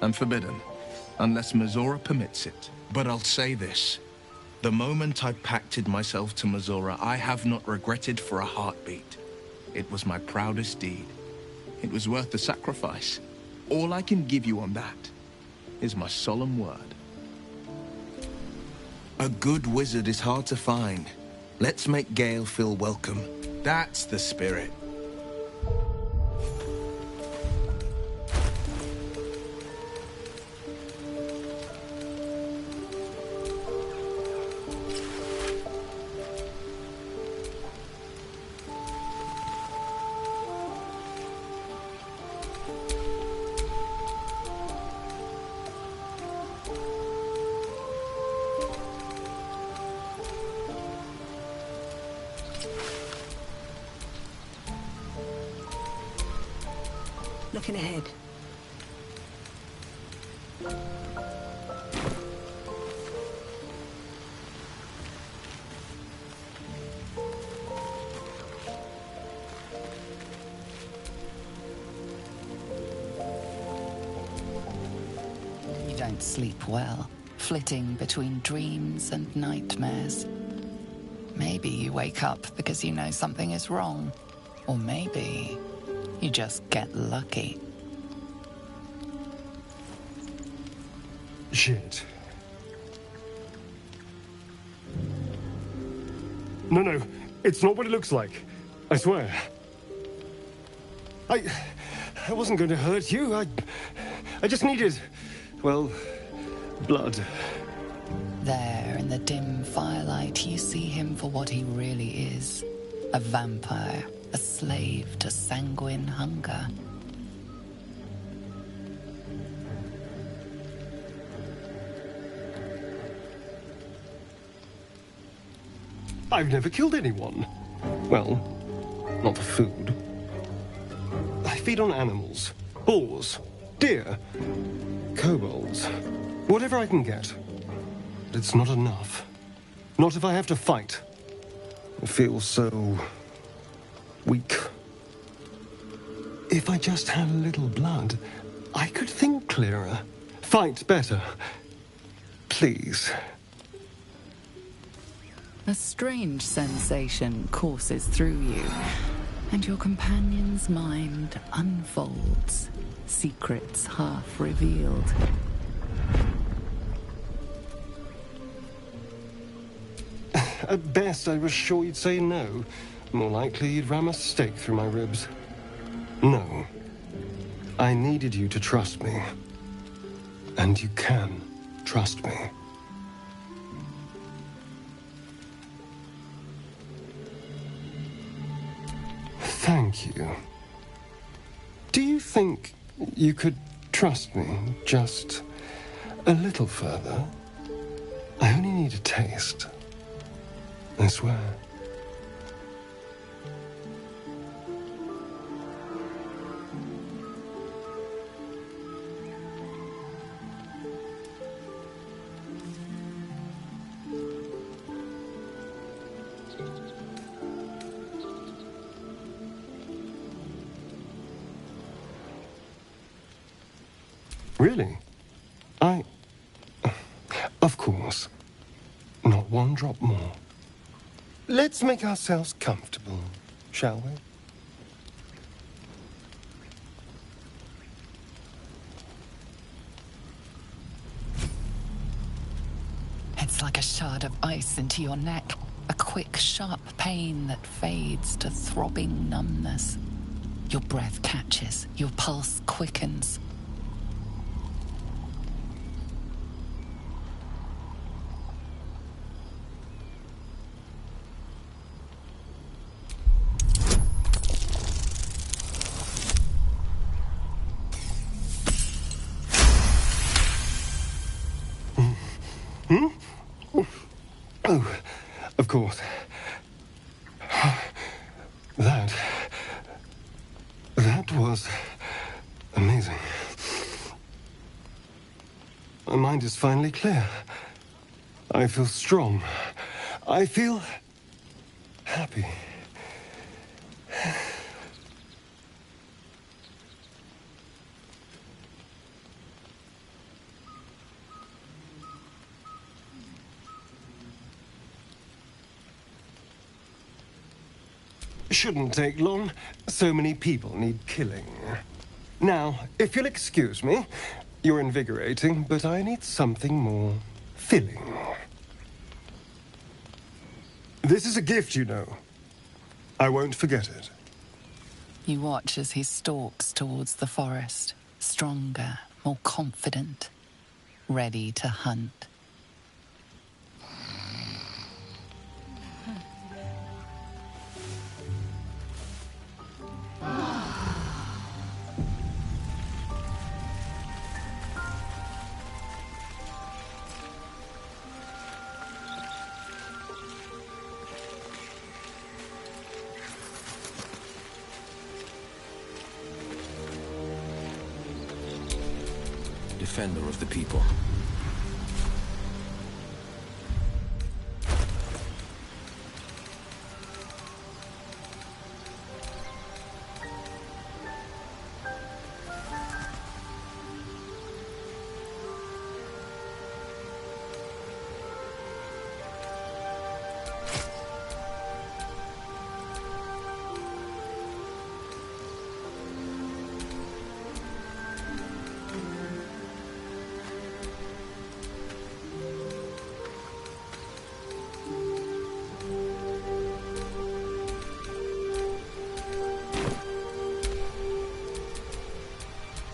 I'm forbidden, unless Mizora permits it. But I'll say this. The moment I pacted myself to Missoura, I have not regretted for a heartbeat. It was my proudest deed. It was worth the sacrifice. All I can give you on that is my solemn word. A good wizard is hard to find. Let's make Gale feel welcome. That's the spirit. Looking ahead. You don't sleep well, flitting between dreams and nightmares. Maybe you wake up because you know something is wrong. Or maybe you just get lucky. Shit. No, it's not what it looks like. I swear. I wasn't going to hurt you. I just needed, well, blood. There, in the dim firelight, you see him for what he really is. A vampire, a slave to sanguine hunger. I've never killed anyone. Well, not for food. I feed on animals. Boars. Deer. Kobolds. Whatever I can get. But it's not enough. Not if I have to fight. I feel so weak. If I just had a little blood, I could think clearer, fight better. Please. A strange sensation courses through you, and your companion's mind unfolds, secrets half revealed. At best, I was sure you'd say no. More likely, you'd ram a stake through my ribs. No. I needed you to trust me. And you can trust me. Thank you. Do you think you could trust me just a little further? I only need a taste. I swear. Really? Of course. Not one drop more. Let's make ourselves comfortable, shall we? It's like a shard of ice into your neck, a quick, sharp pain that fades to throbbing numbness. Your breath catches, your pulse quickens. Oh, of course. That was amazing. My mind is finally clear. I feel strong. I feel happy. Shouldn't take long. So many people need killing. Now, if you'll excuse me, you're invigorating, but I need something more filling. This is a gift, you know. I won't forget it. You watch as he stalks towards the forest, stronger, more confident, ready to hunt. Defender of the people.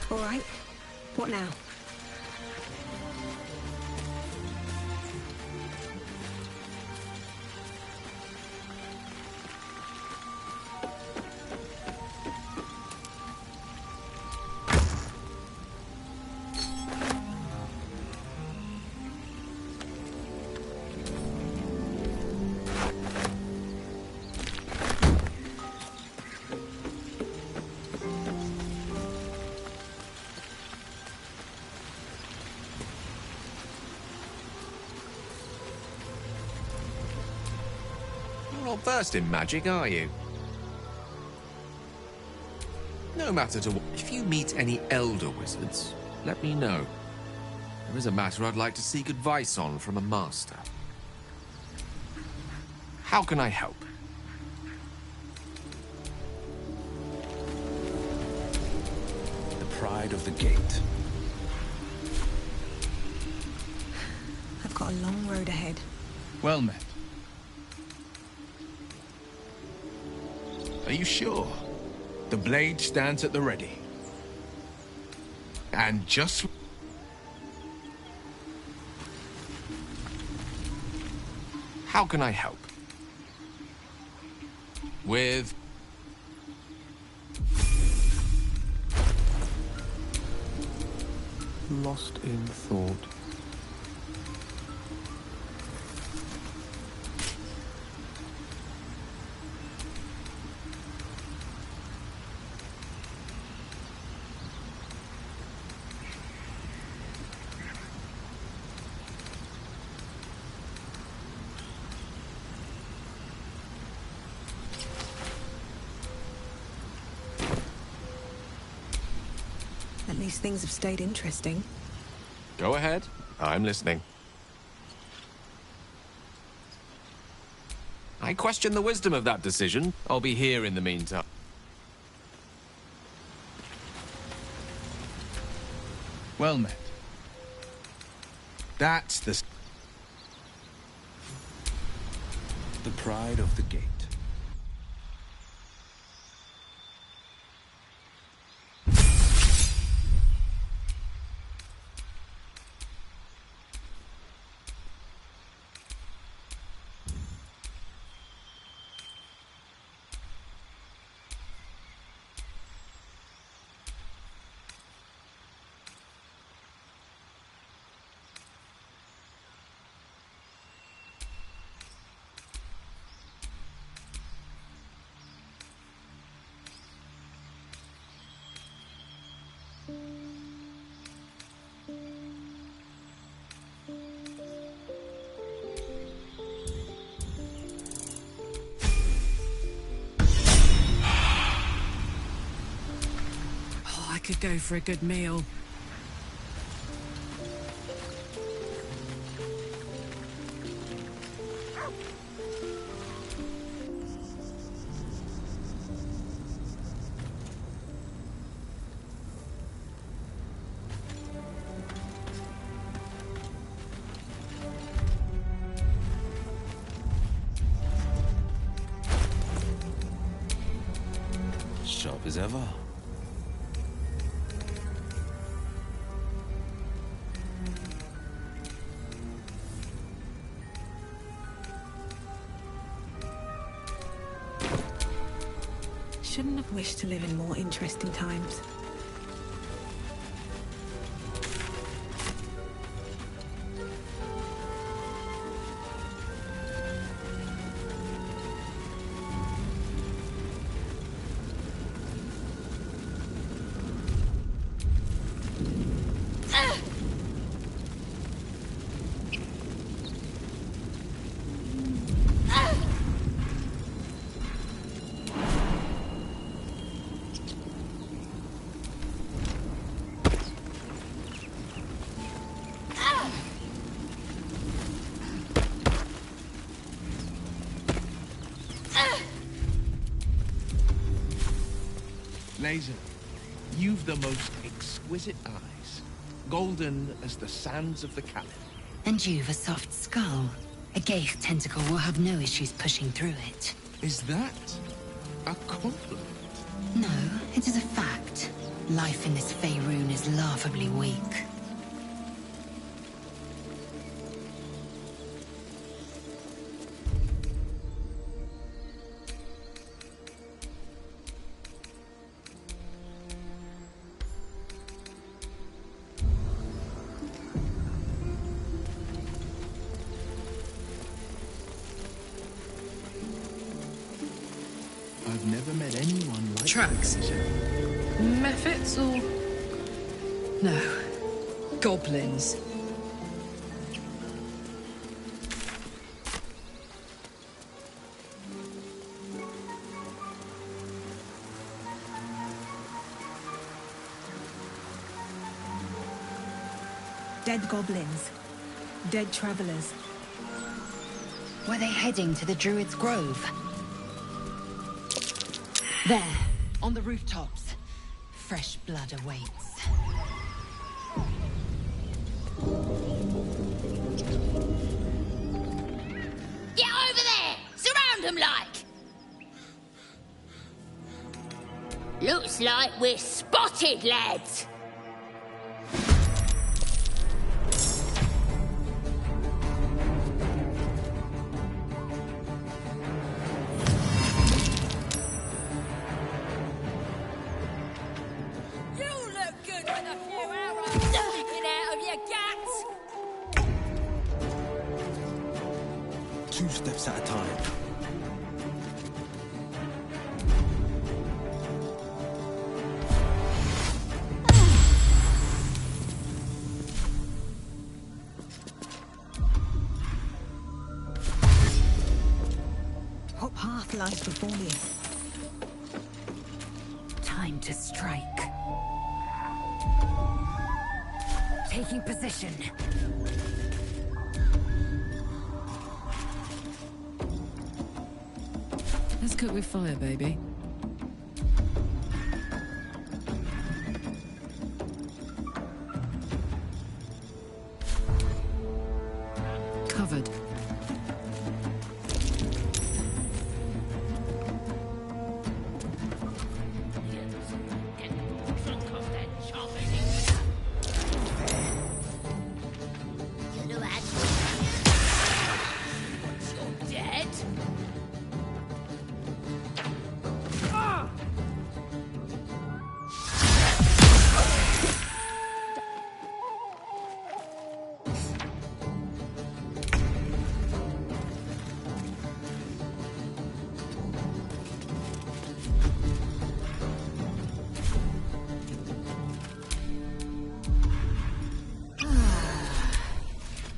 All right. What now? You're not versed in magic, are you? No matter to what. If you meet any elder wizards, let me know. There is a matter I'd like to seek advice on from a master. How can I help? The pride of the gate. I've got a long road ahead. Well met. Are you sure? The blade stands at the ready. And just... How can I help? With... Lost in thought. At least things have stayed interesting. Go ahead. I'm listening. I question the wisdom of that decision. I'll be here in the meantime. Well met. That's the pride of the gate. I could go for a good meal. as ever. Shouldn't have wished to live in more interesting times. Laser, you've the most exquisite eyes, golden as the sands of the Caliph. And you've a soft skull. A Geich tentacle will have no issues pushing through it. Is that a compliment? No, it is a fact. Life in this Faerun is laughably weak. I've never met anyone like Tracks? Mephits or... No. Goblins. Dead goblins. Dead travelers. Were they heading to the Druid's Grove? There, on the rooftops. Fresh blood awaits. Get over there! Surround them like! Looks like we're spotted, lads! Two steps at a time. What path lies before me? Time to strike. Taking position. Let's cook with fire, baby. Covered.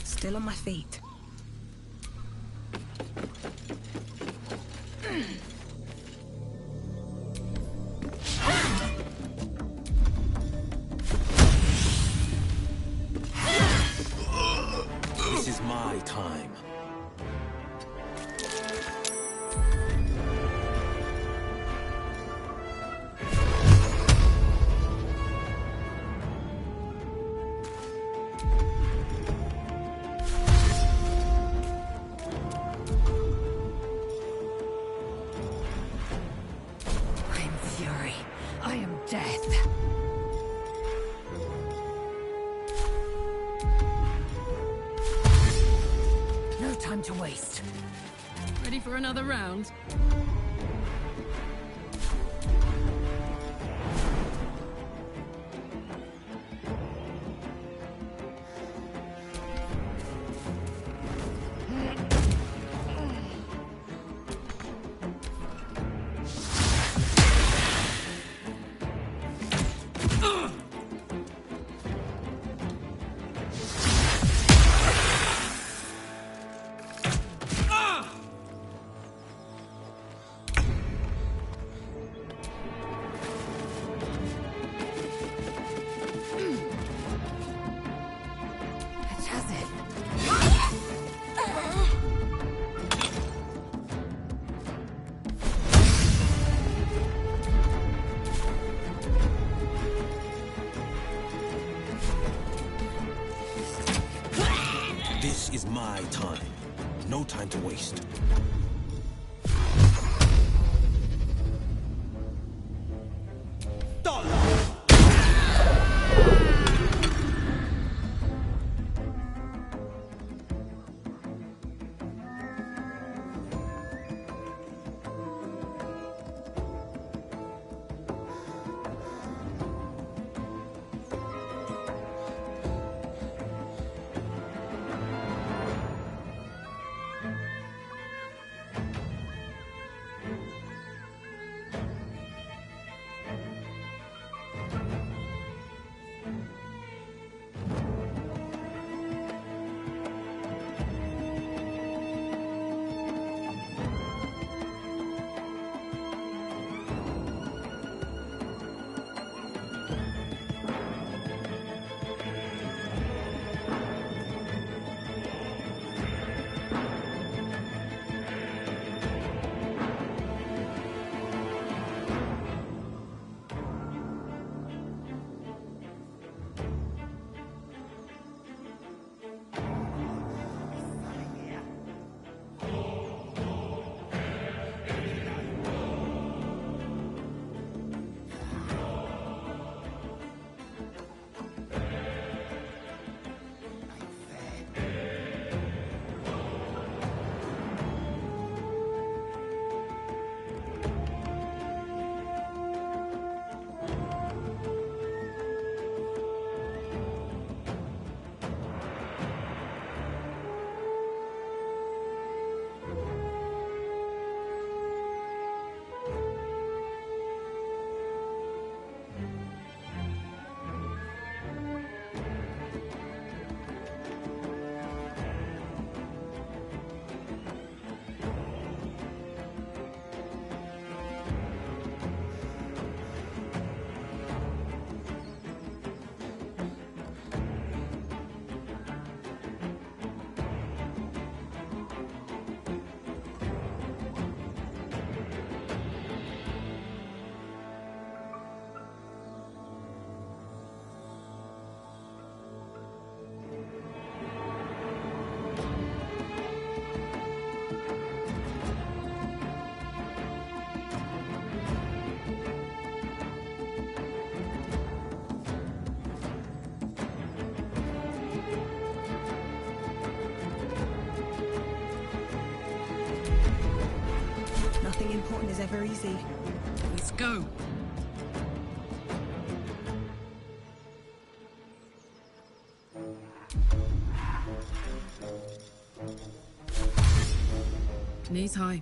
Still on my feet. This is my time. to waste. Ready for another round? This is my time. No time to waste. Nothing important is ever easy. Let's go. Knees high.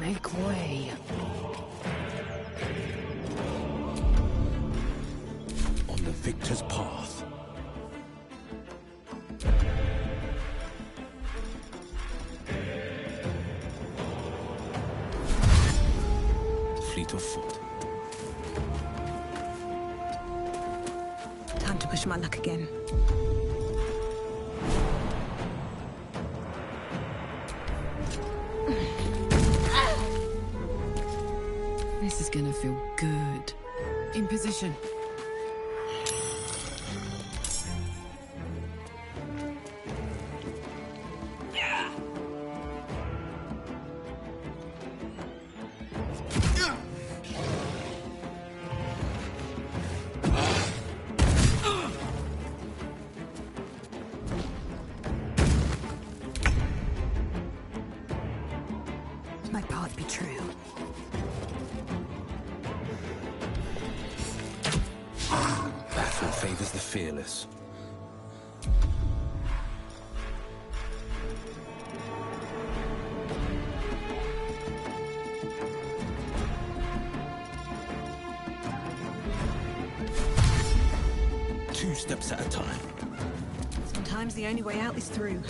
Make way. On the victor's path. Fleet of foot. Time to push my luck again. This is gonna feel good. In position. My path be true. Battle favors the fearless. Two steps at a time. Sometimes the only way out is through.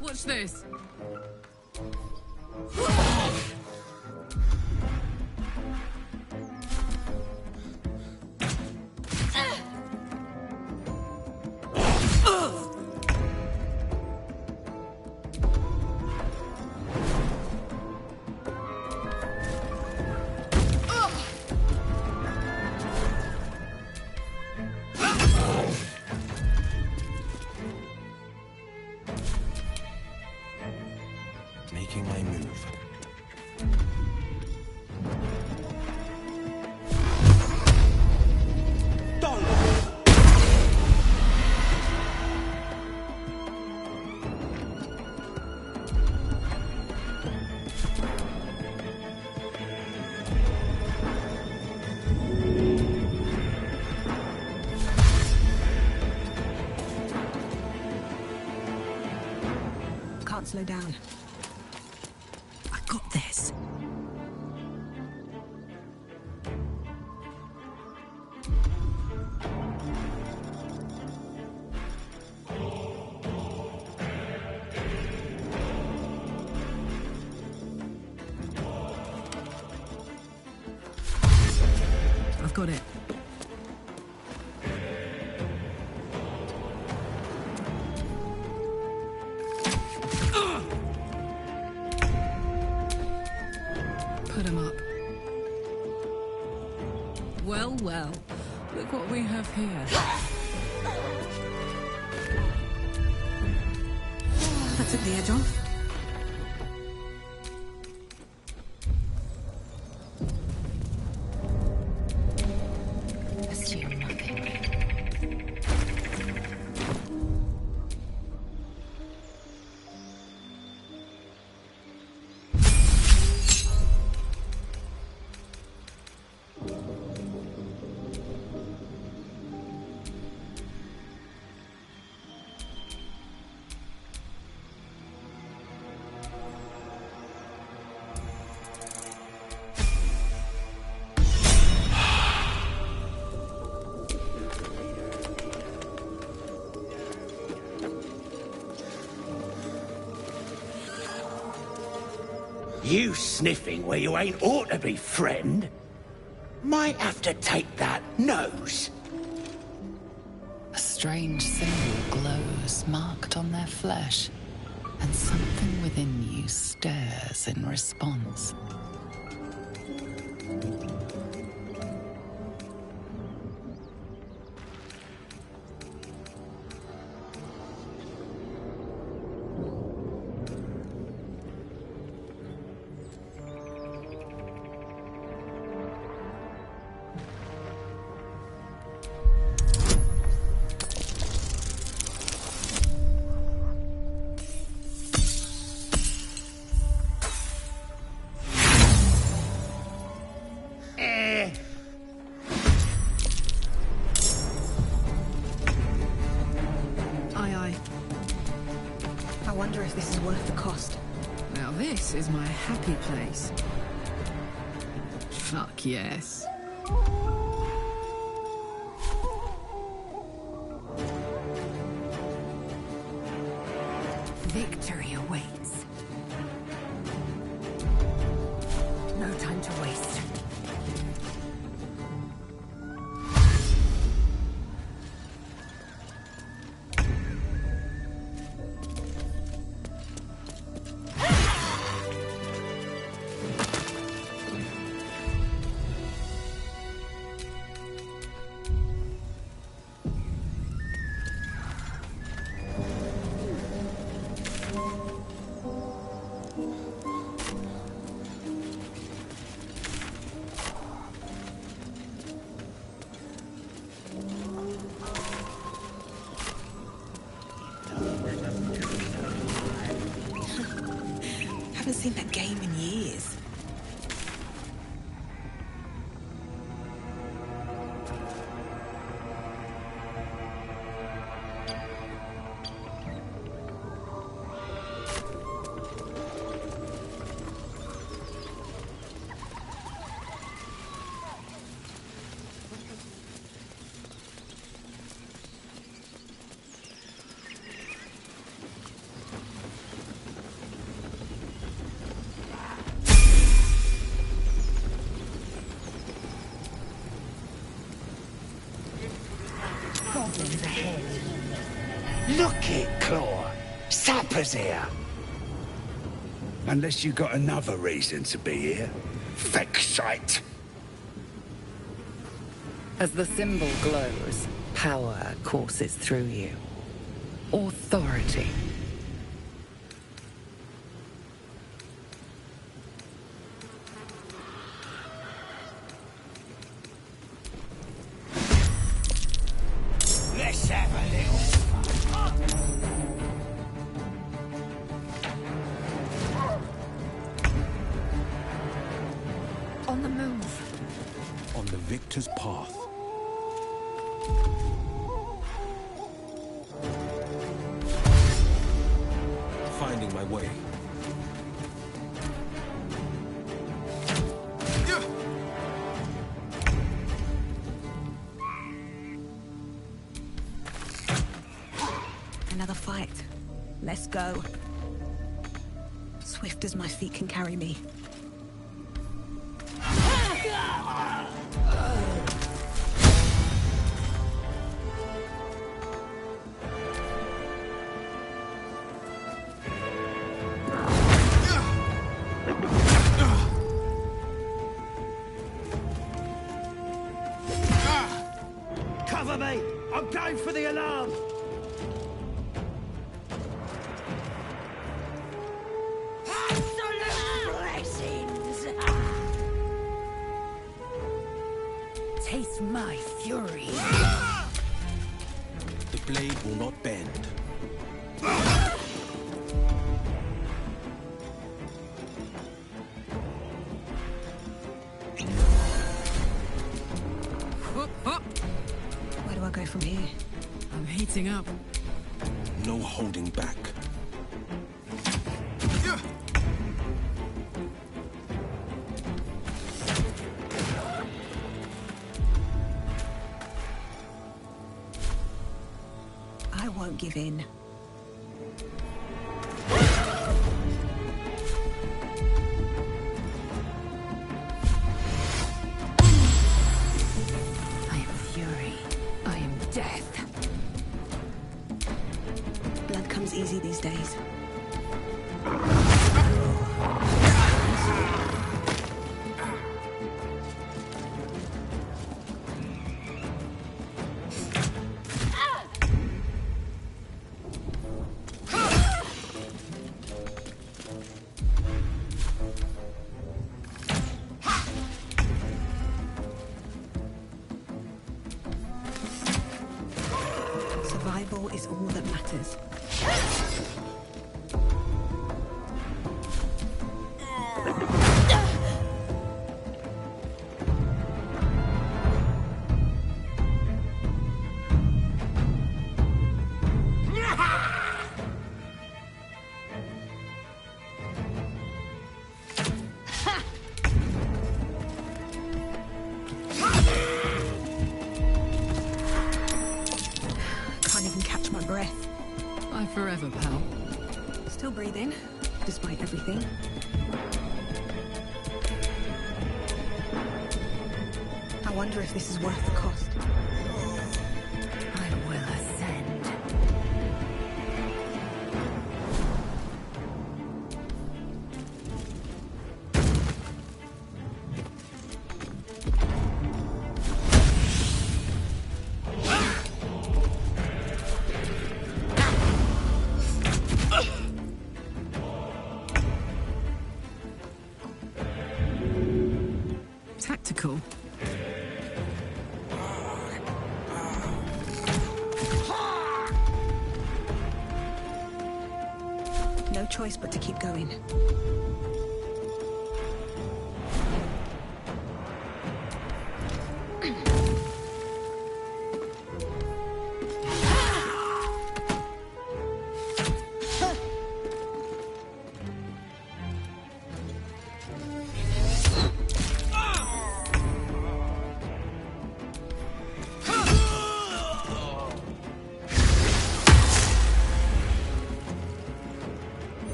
Watch this. Making my move. Can't slow down. I got this. I've got it. Put him up. Well, well. Look what we have here. That took the edge off. Assume nothing. You sniffing where you ain't ought to be, friend. Might have to take that nose. A strange symbol glows, marked on their flesh, and something within you stirs in response. wonder if this is worth the cost. Now this is my happy place. Fuck yes. Victory awaits. No time to waste. Haven't seen that game in years. Look it, Claw. Sapper's here. Unless you got another reason to be here. Feck shite. As the symbol glows, power courses through you. Authority. Let's have a little On the move. On the victor's path. Finding my way. Another fight. Let's go. Swift as my feet can carry me. Cover me! I'm going for the alarm! Taste my fury. The blade will not bend. Where do I go from here? I'm heating up. No holding back. I won't give in. I am fury. I am death. Blood comes easy these days. Survival is all that matters. breath. Bye forever, pal. Still breathing, despite everything. I wonder if this is worth the cost. I will ascend. Tactical. No choice but to keep going.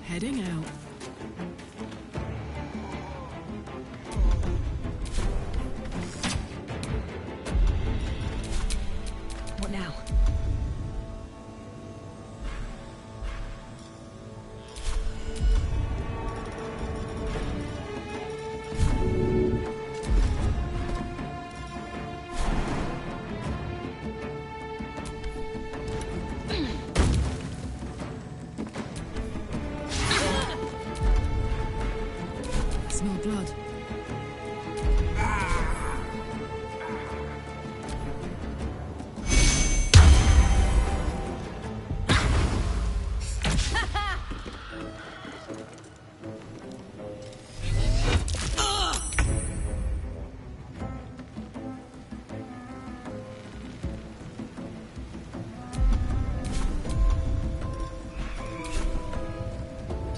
Heading out. What now? Smell blood.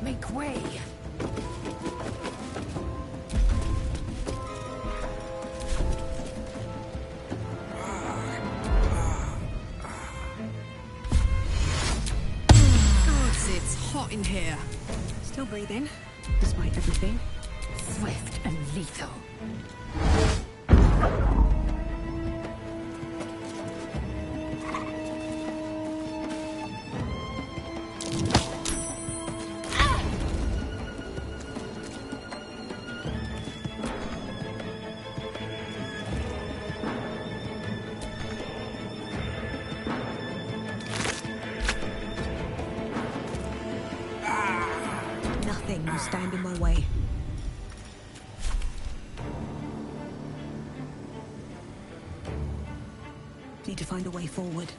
Make way. Gods, it's hot in here. Still breathing, despite everything. Swift and lethal. Nothing will stand in my way. Need to find a way forward.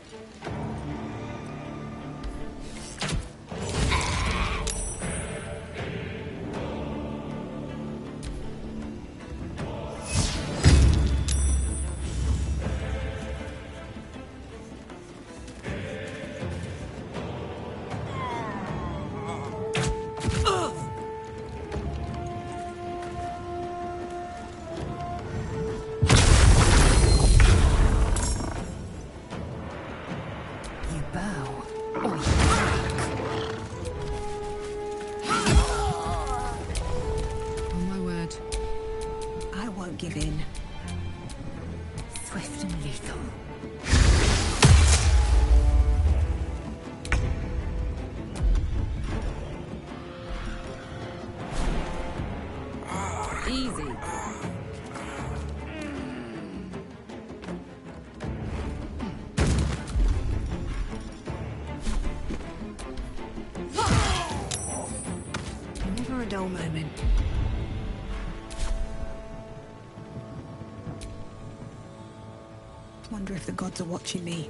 On my word. I won't give in. Swift and lethal. Easy. Never a dull moment. Wonder if the gods are watching me.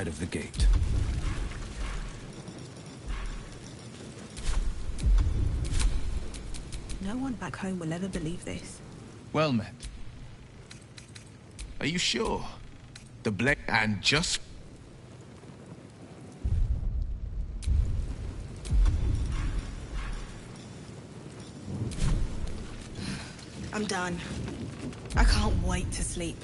side of the gate. No one back home will ever believe this. Well met. Are you sure? The blade and just... I'm done. I can't wait to sleep.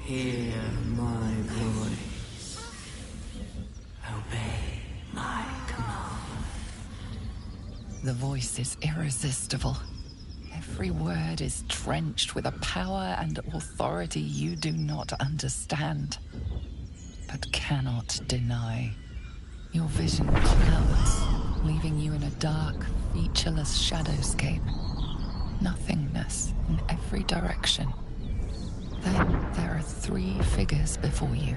Hear my voice. Obey my command. The voice is irresistible. Every word is drenched with a power and authority you do not understand, but cannot deny. Your vision clouds, leaving you in a dark, featureless shadowscape. Nothingness in every direction. Then there are 3 figures before you.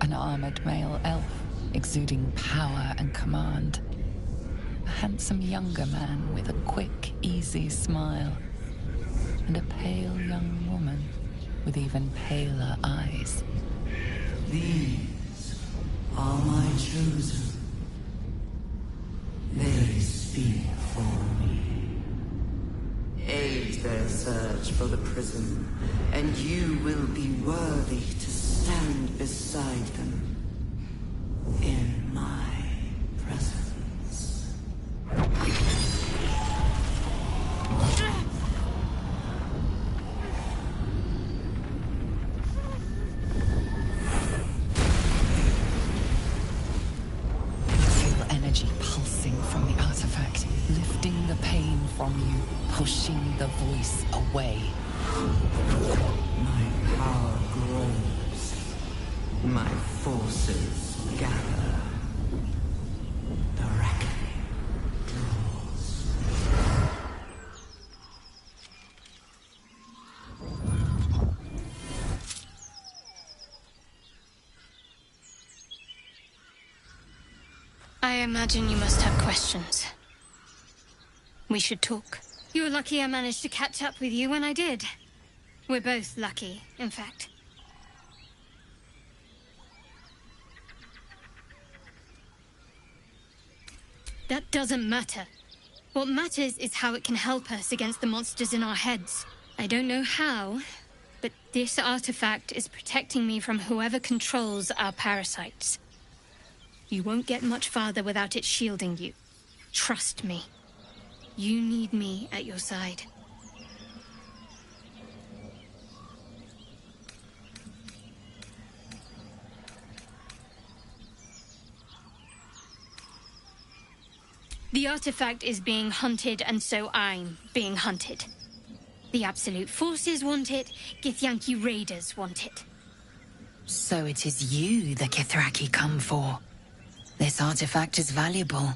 An armored male elf, exuding power and command. A handsome younger man with a quick, easy smile. And a pale young woman with even paler eyes. These are my chosen. They speak for me. Aid their search for the prism, and you will be worthy to stand beside them in my presence. Feel energy pulsing from the artifact, lifting the pain from you, pushing the voice away. My power grows. My forces gather. The reckoning draws. I imagine you must have questions. We should talk. You're lucky I managed to catch up with you when I did. We're both lucky, in fact. That doesn't matter. What matters is how it can help us against the monsters in our heads. I don't know how, but this artifact is protecting me from whoever controls our parasites. You won't get much farther without it shielding you. Trust me. You need me at your side. The artifact is being hunted, and so I'm being hunted. The Absolute Forces want it, Githyanki Raiders want it. So it is you the Kithraki come for. This artifact is valuable.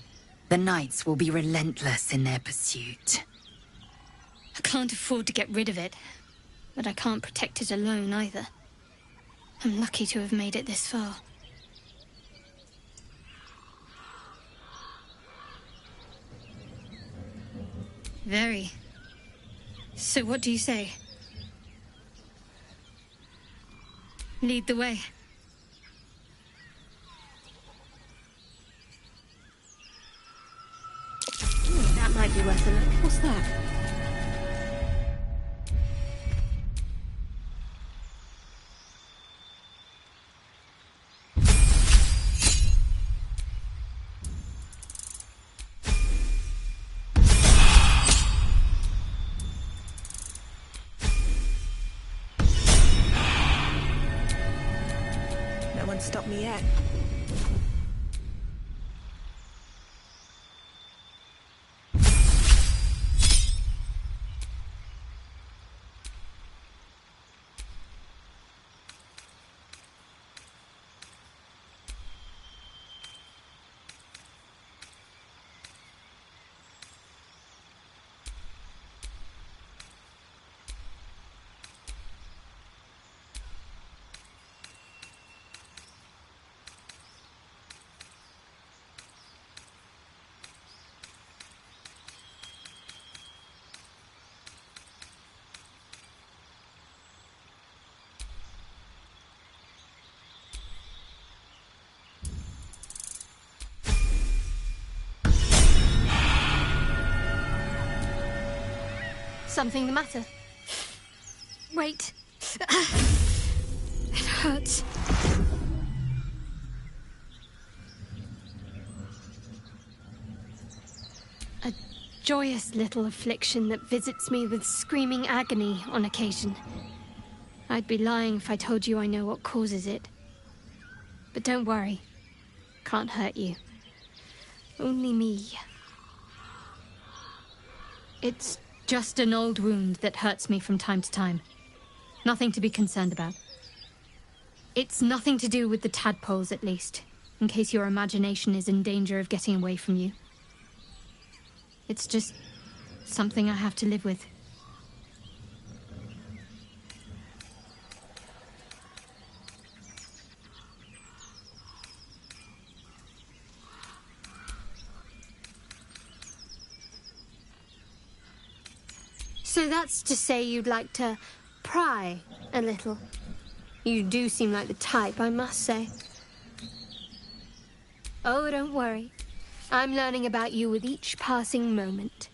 The Knights will be relentless in their pursuit. I can't afford to get rid of it, but I can't protect it alone either. I'm lucky to have made it this far. Very. So what do you say? Lead the way. That might be worth a look. What's that? No one stopped me yet. Something the matter? Wait. It hurts. A joyous little affliction that visits me with screaming agony on occasion. I'd be lying if I told you I know what causes it. But don't worry. Can't hurt you. Only me. It's just an old wound that hurts me from time to time. Nothing to be concerned about. It's nothing to do with the tadpoles, at least, in case your imagination is in danger of getting away from you. It's just something I have to live with. So that's to say you'd like to pry a little. You do seem like the type, I must say. Oh, don't worry. I'm learning about you with each passing moment.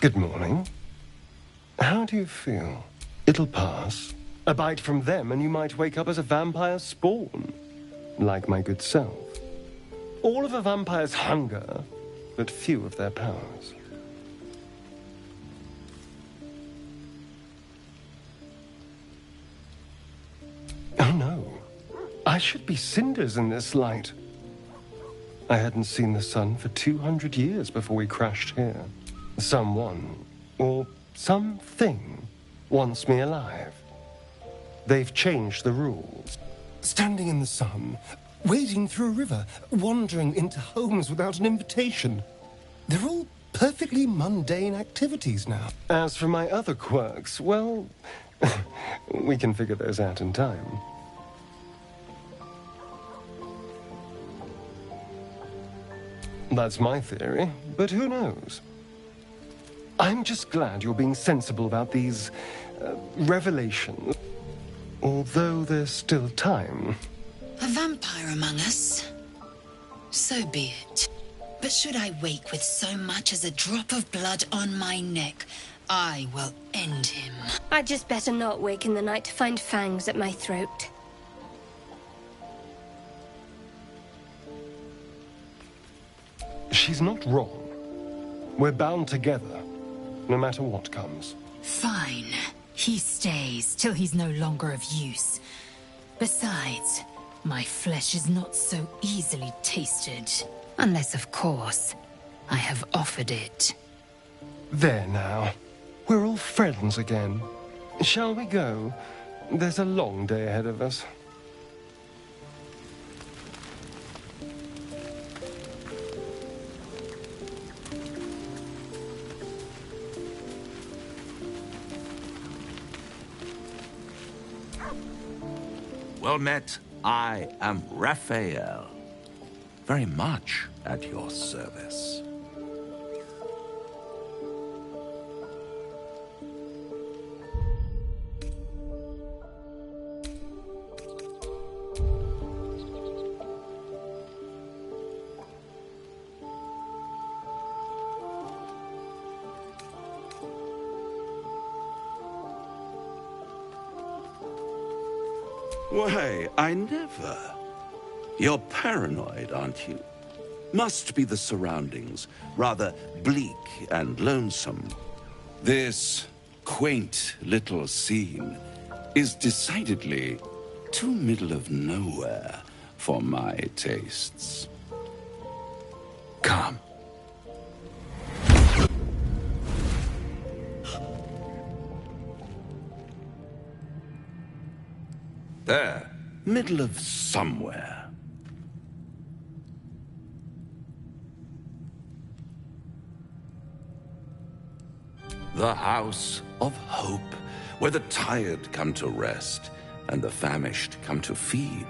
Good morning. How do you feel? It'll pass. A bite from them and you might wake up as a vampire spawn. Like my good self. All of a vampire's hunger, but few of their powers. Oh no. I should be cinders in this light. I hadn't seen the sun for 200 years before we crashed here. Someone, or something, wants me alive. They've changed the rules. Standing in the sun, wading through a river, wandering into homes without an invitation. They're all perfectly mundane activities now. As for my other quirks, well, we can figure those out in time. That's my theory, but who knows? I'm just glad you're being sensible about these revelations. Although there's still time. A vampire among us? So be it. But should I wake with so much as a drop of blood on my neck, I will end him. I'd just better not wake in the night to find fangs at my throat. She's not wrong. We're bound together, no matter what comes. Fine. He stays till he's no longer of use. Besides, my flesh is not so easily tasted. Unless, of course, I have offered it. There now. We're all friends again. Shall we go? There's a long day ahead of us. Well met. I am Raphael. Very much at your service. Why, I never. You're paranoid, aren't you? Must be the surroundings, rather bleak and lonesome. This quaint little scene is decidedly too middle of nowhere for my tastes. Come. There, middle of somewhere. The House of Hope, where the tired come to rest and the famished come to feed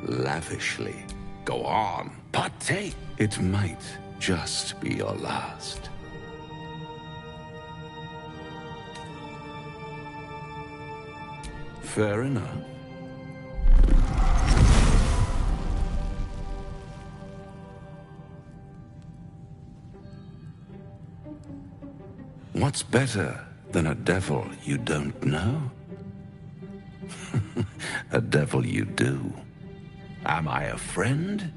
lavishly. Go on, partake. It might just be your last. Fair enough. What's better than a devil you don't know? A devil you do. Am I a friend?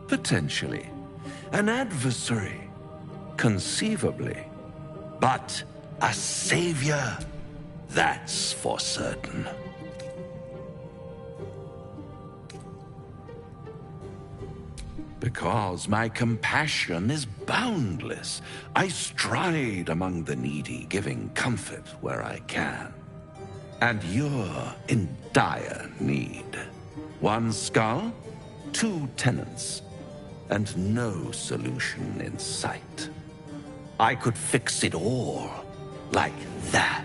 Potentially. An adversary? Conceivably. But a savior? That's for certain. Because my compassion is boundless. I stride among the needy, giving comfort where I can. And you're in dire need. One skull, 2 tenants, and no solution in sight. I could fix it all, like that.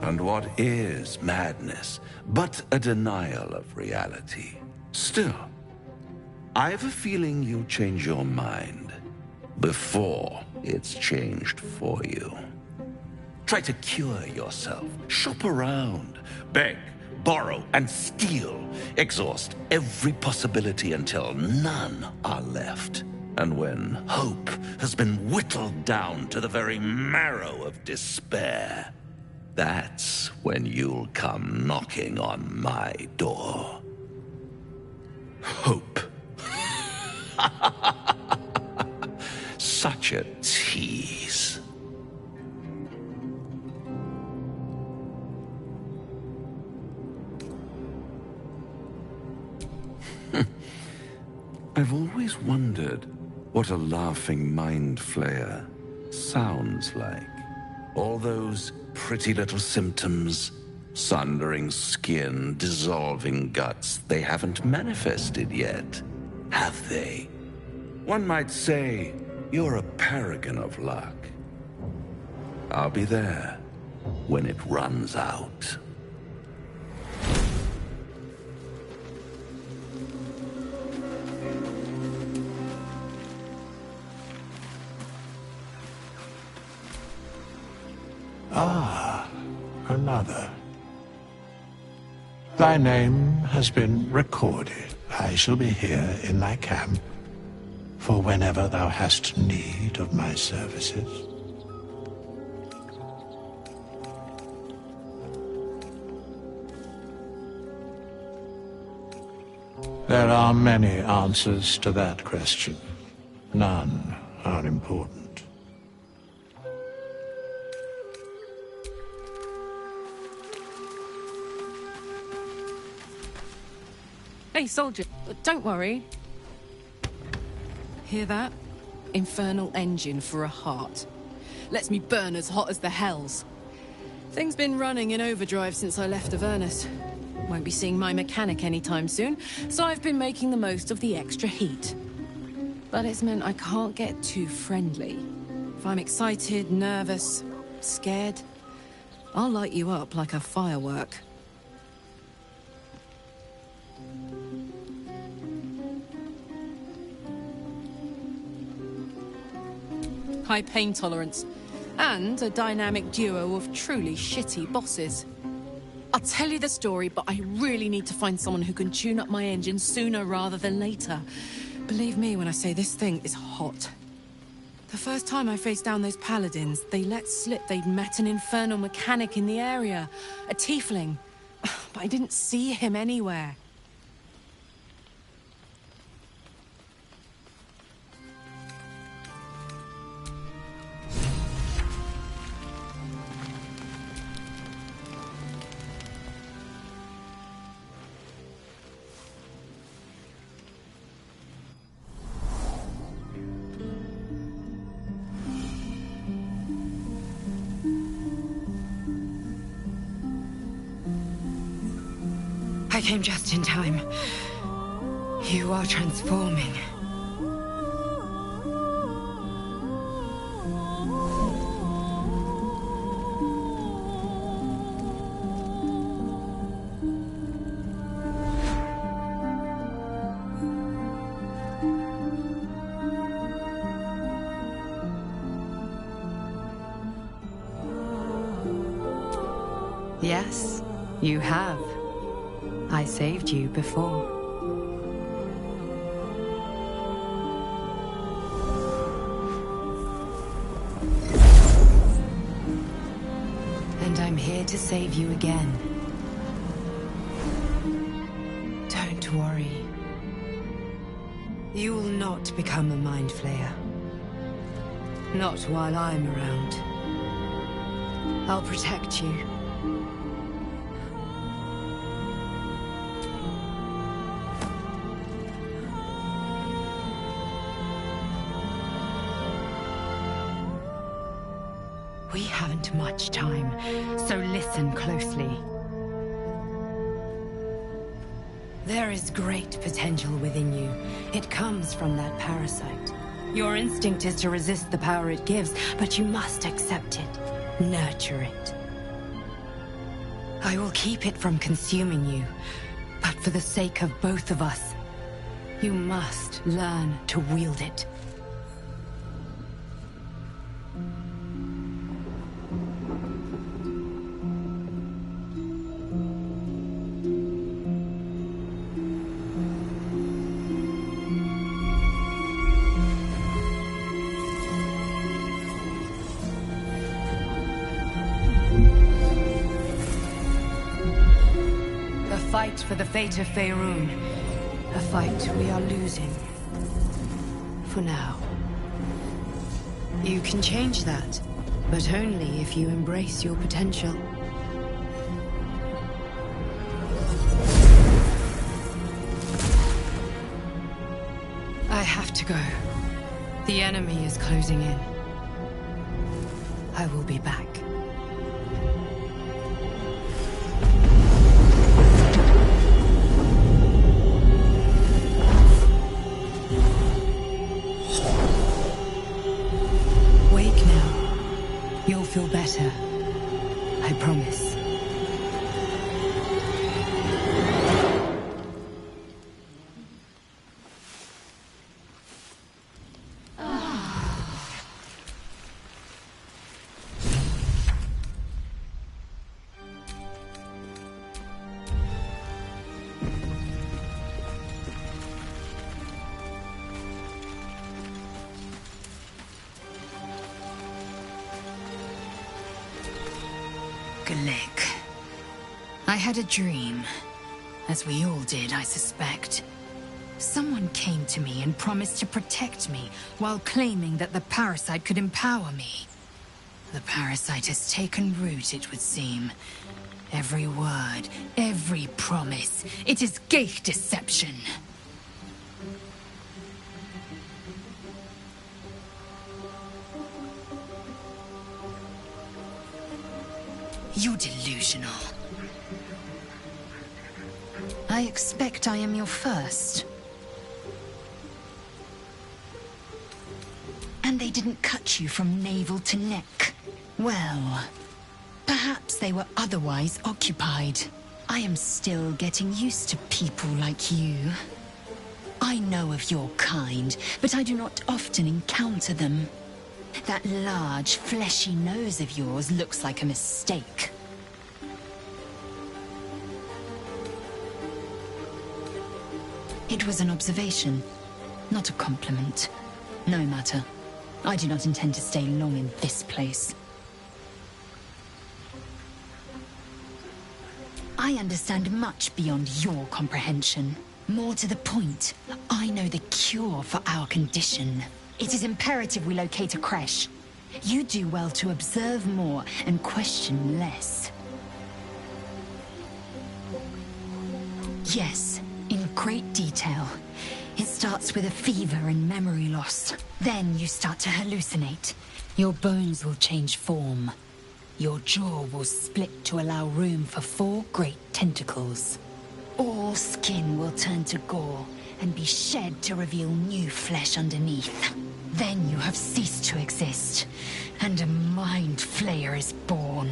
And what is madness but a denial of reality? Still, I have a feeling you'll change your mind before it's changed for you. Try to cure yourself, shop around, beg, borrow, and steal. Exhaust every possibility until none are left. And when hope has been whittled down to the very marrow of despair, that's when you'll come knocking on my door. Hope. Such a tease. I've always wondered what a laughing mind flayer sounds like. All those pretty little symptoms, sundering skin, dissolving guts, they haven't manifested yet, have they? One might say you're a paragon of luck. I'll be there when it runs out. Ah, another. Thy name has been recorded. I shall be here in thy camp for whenever thou hast need of my services. There are many answers to that question. None are important. Hey, soldier, don't worry. Hear that? Infernal engine for a heart. Lets me burn as hot as the hells. Thing's been running in overdrive since I left Avernus. Won't be seeing my mechanic anytime soon, so I've been making the most of the extra heat. But it's meant I can't get too friendly. If I'm excited, nervous, scared, I'll light you up like a firework. High pain tolerance, and a dynamic duo of truly shitty bosses. I'll tell you the story, but I really need to find someone who can tune up my engine sooner rather than later. Believe me when I say this thing is hot. The first time I faced down those paladins, they let slip they'd met an infernal mechanic in the area, a tiefling, but I didn't see him anywhere. I came just in time. You are transforming. Yes, you have. I saved you before. And I'm here to save you again. Don't worry. You will not become a Mind Flayer. Not while I'm around. I'll protect you. We haven't much time, so listen closely. There is great potential within you. It comes from that parasite. Your instinct is to resist the power it gives, but you must accept it. Nurture it. I will keep it from consuming you, but for the sake of both of us, you must learn to wield it. For the fate of Faerun. A fight we are losing. For now. You can change that, but only if you embrace your potential. I have to go. The enemy is closing in. I will be back. Feel better. I promise. I had a dream, as we all did, I suspect. Someone came to me and promised to protect me, while claiming that the parasite could empower me. The parasite has taken root, it would seem. Every word, every promise, it is gate deception. You're delusional. I expect I am your first. And they didn't cut you from navel to neck. Well, perhaps they were otherwise occupied. I am still getting used to people like you. I know of your kind, but I do not often encounter them. That large, fleshy nose of yours looks like a mistake. It was an observation, not a compliment. No matter. I do not intend to stay long in this place. I understand much beyond your comprehension. More to the point, I know the cure for our condition. It is imperative we locate a creche. You do well to observe more and question less. Yes, in great detail. It starts with a fever and memory loss. Then you start to hallucinate. Your bones will change form. Your jaw will split to allow room for 4 great tentacles. All skin will turn to gore and be shed to reveal new flesh underneath. Then you have ceased to exist, and a Mind Flayer is born.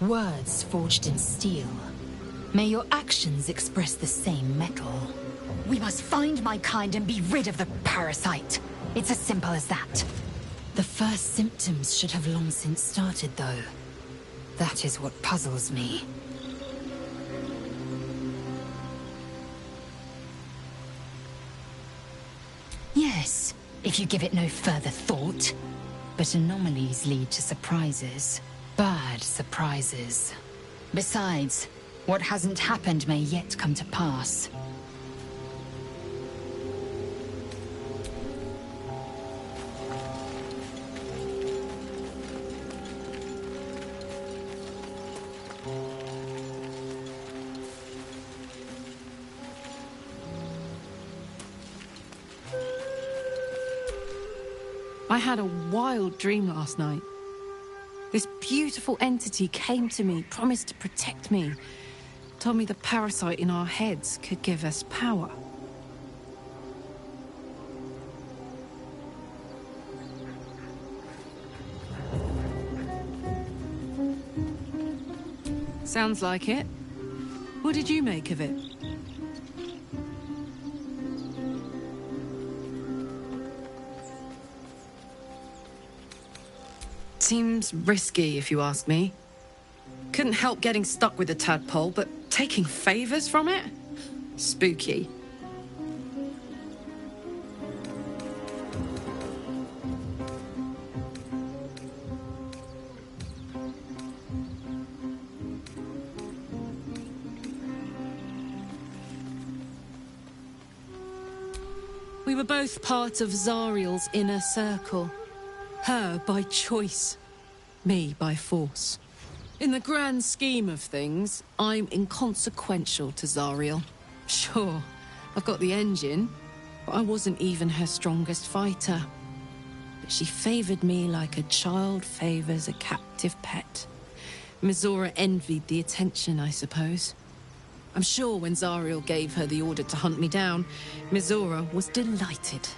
Words forged in steel. May your actions express the same metal. We must find my kind and be rid of the parasite. It's as simple as that. The first symptoms should have long since started, though. That is what puzzles me. Yes, if you give it no further thought. But anomalies lead to surprises. Bad surprises. Besides, what hasn't happened may yet come to pass. I had a wild dream last night. This beautiful entity came to me, promised to protect me, told me the parasite in our heads could give us power. Sounds like it. What did you make of it? Seems risky, if you ask me. Couldn't help getting stuck with the tadpole, but taking favors from it? Spooky. We were both part of Zariel's inner circle. Her by choice, me by force. In the grand scheme of things, I'm inconsequential to Zariel. Sure, I've got the engine, but I wasn't even her strongest fighter. But she favored me like a child favors a captive pet. Mizora envied the attention, I suppose. I'm sure when Zariel gave her the order to hunt me down, Mizora was delighted.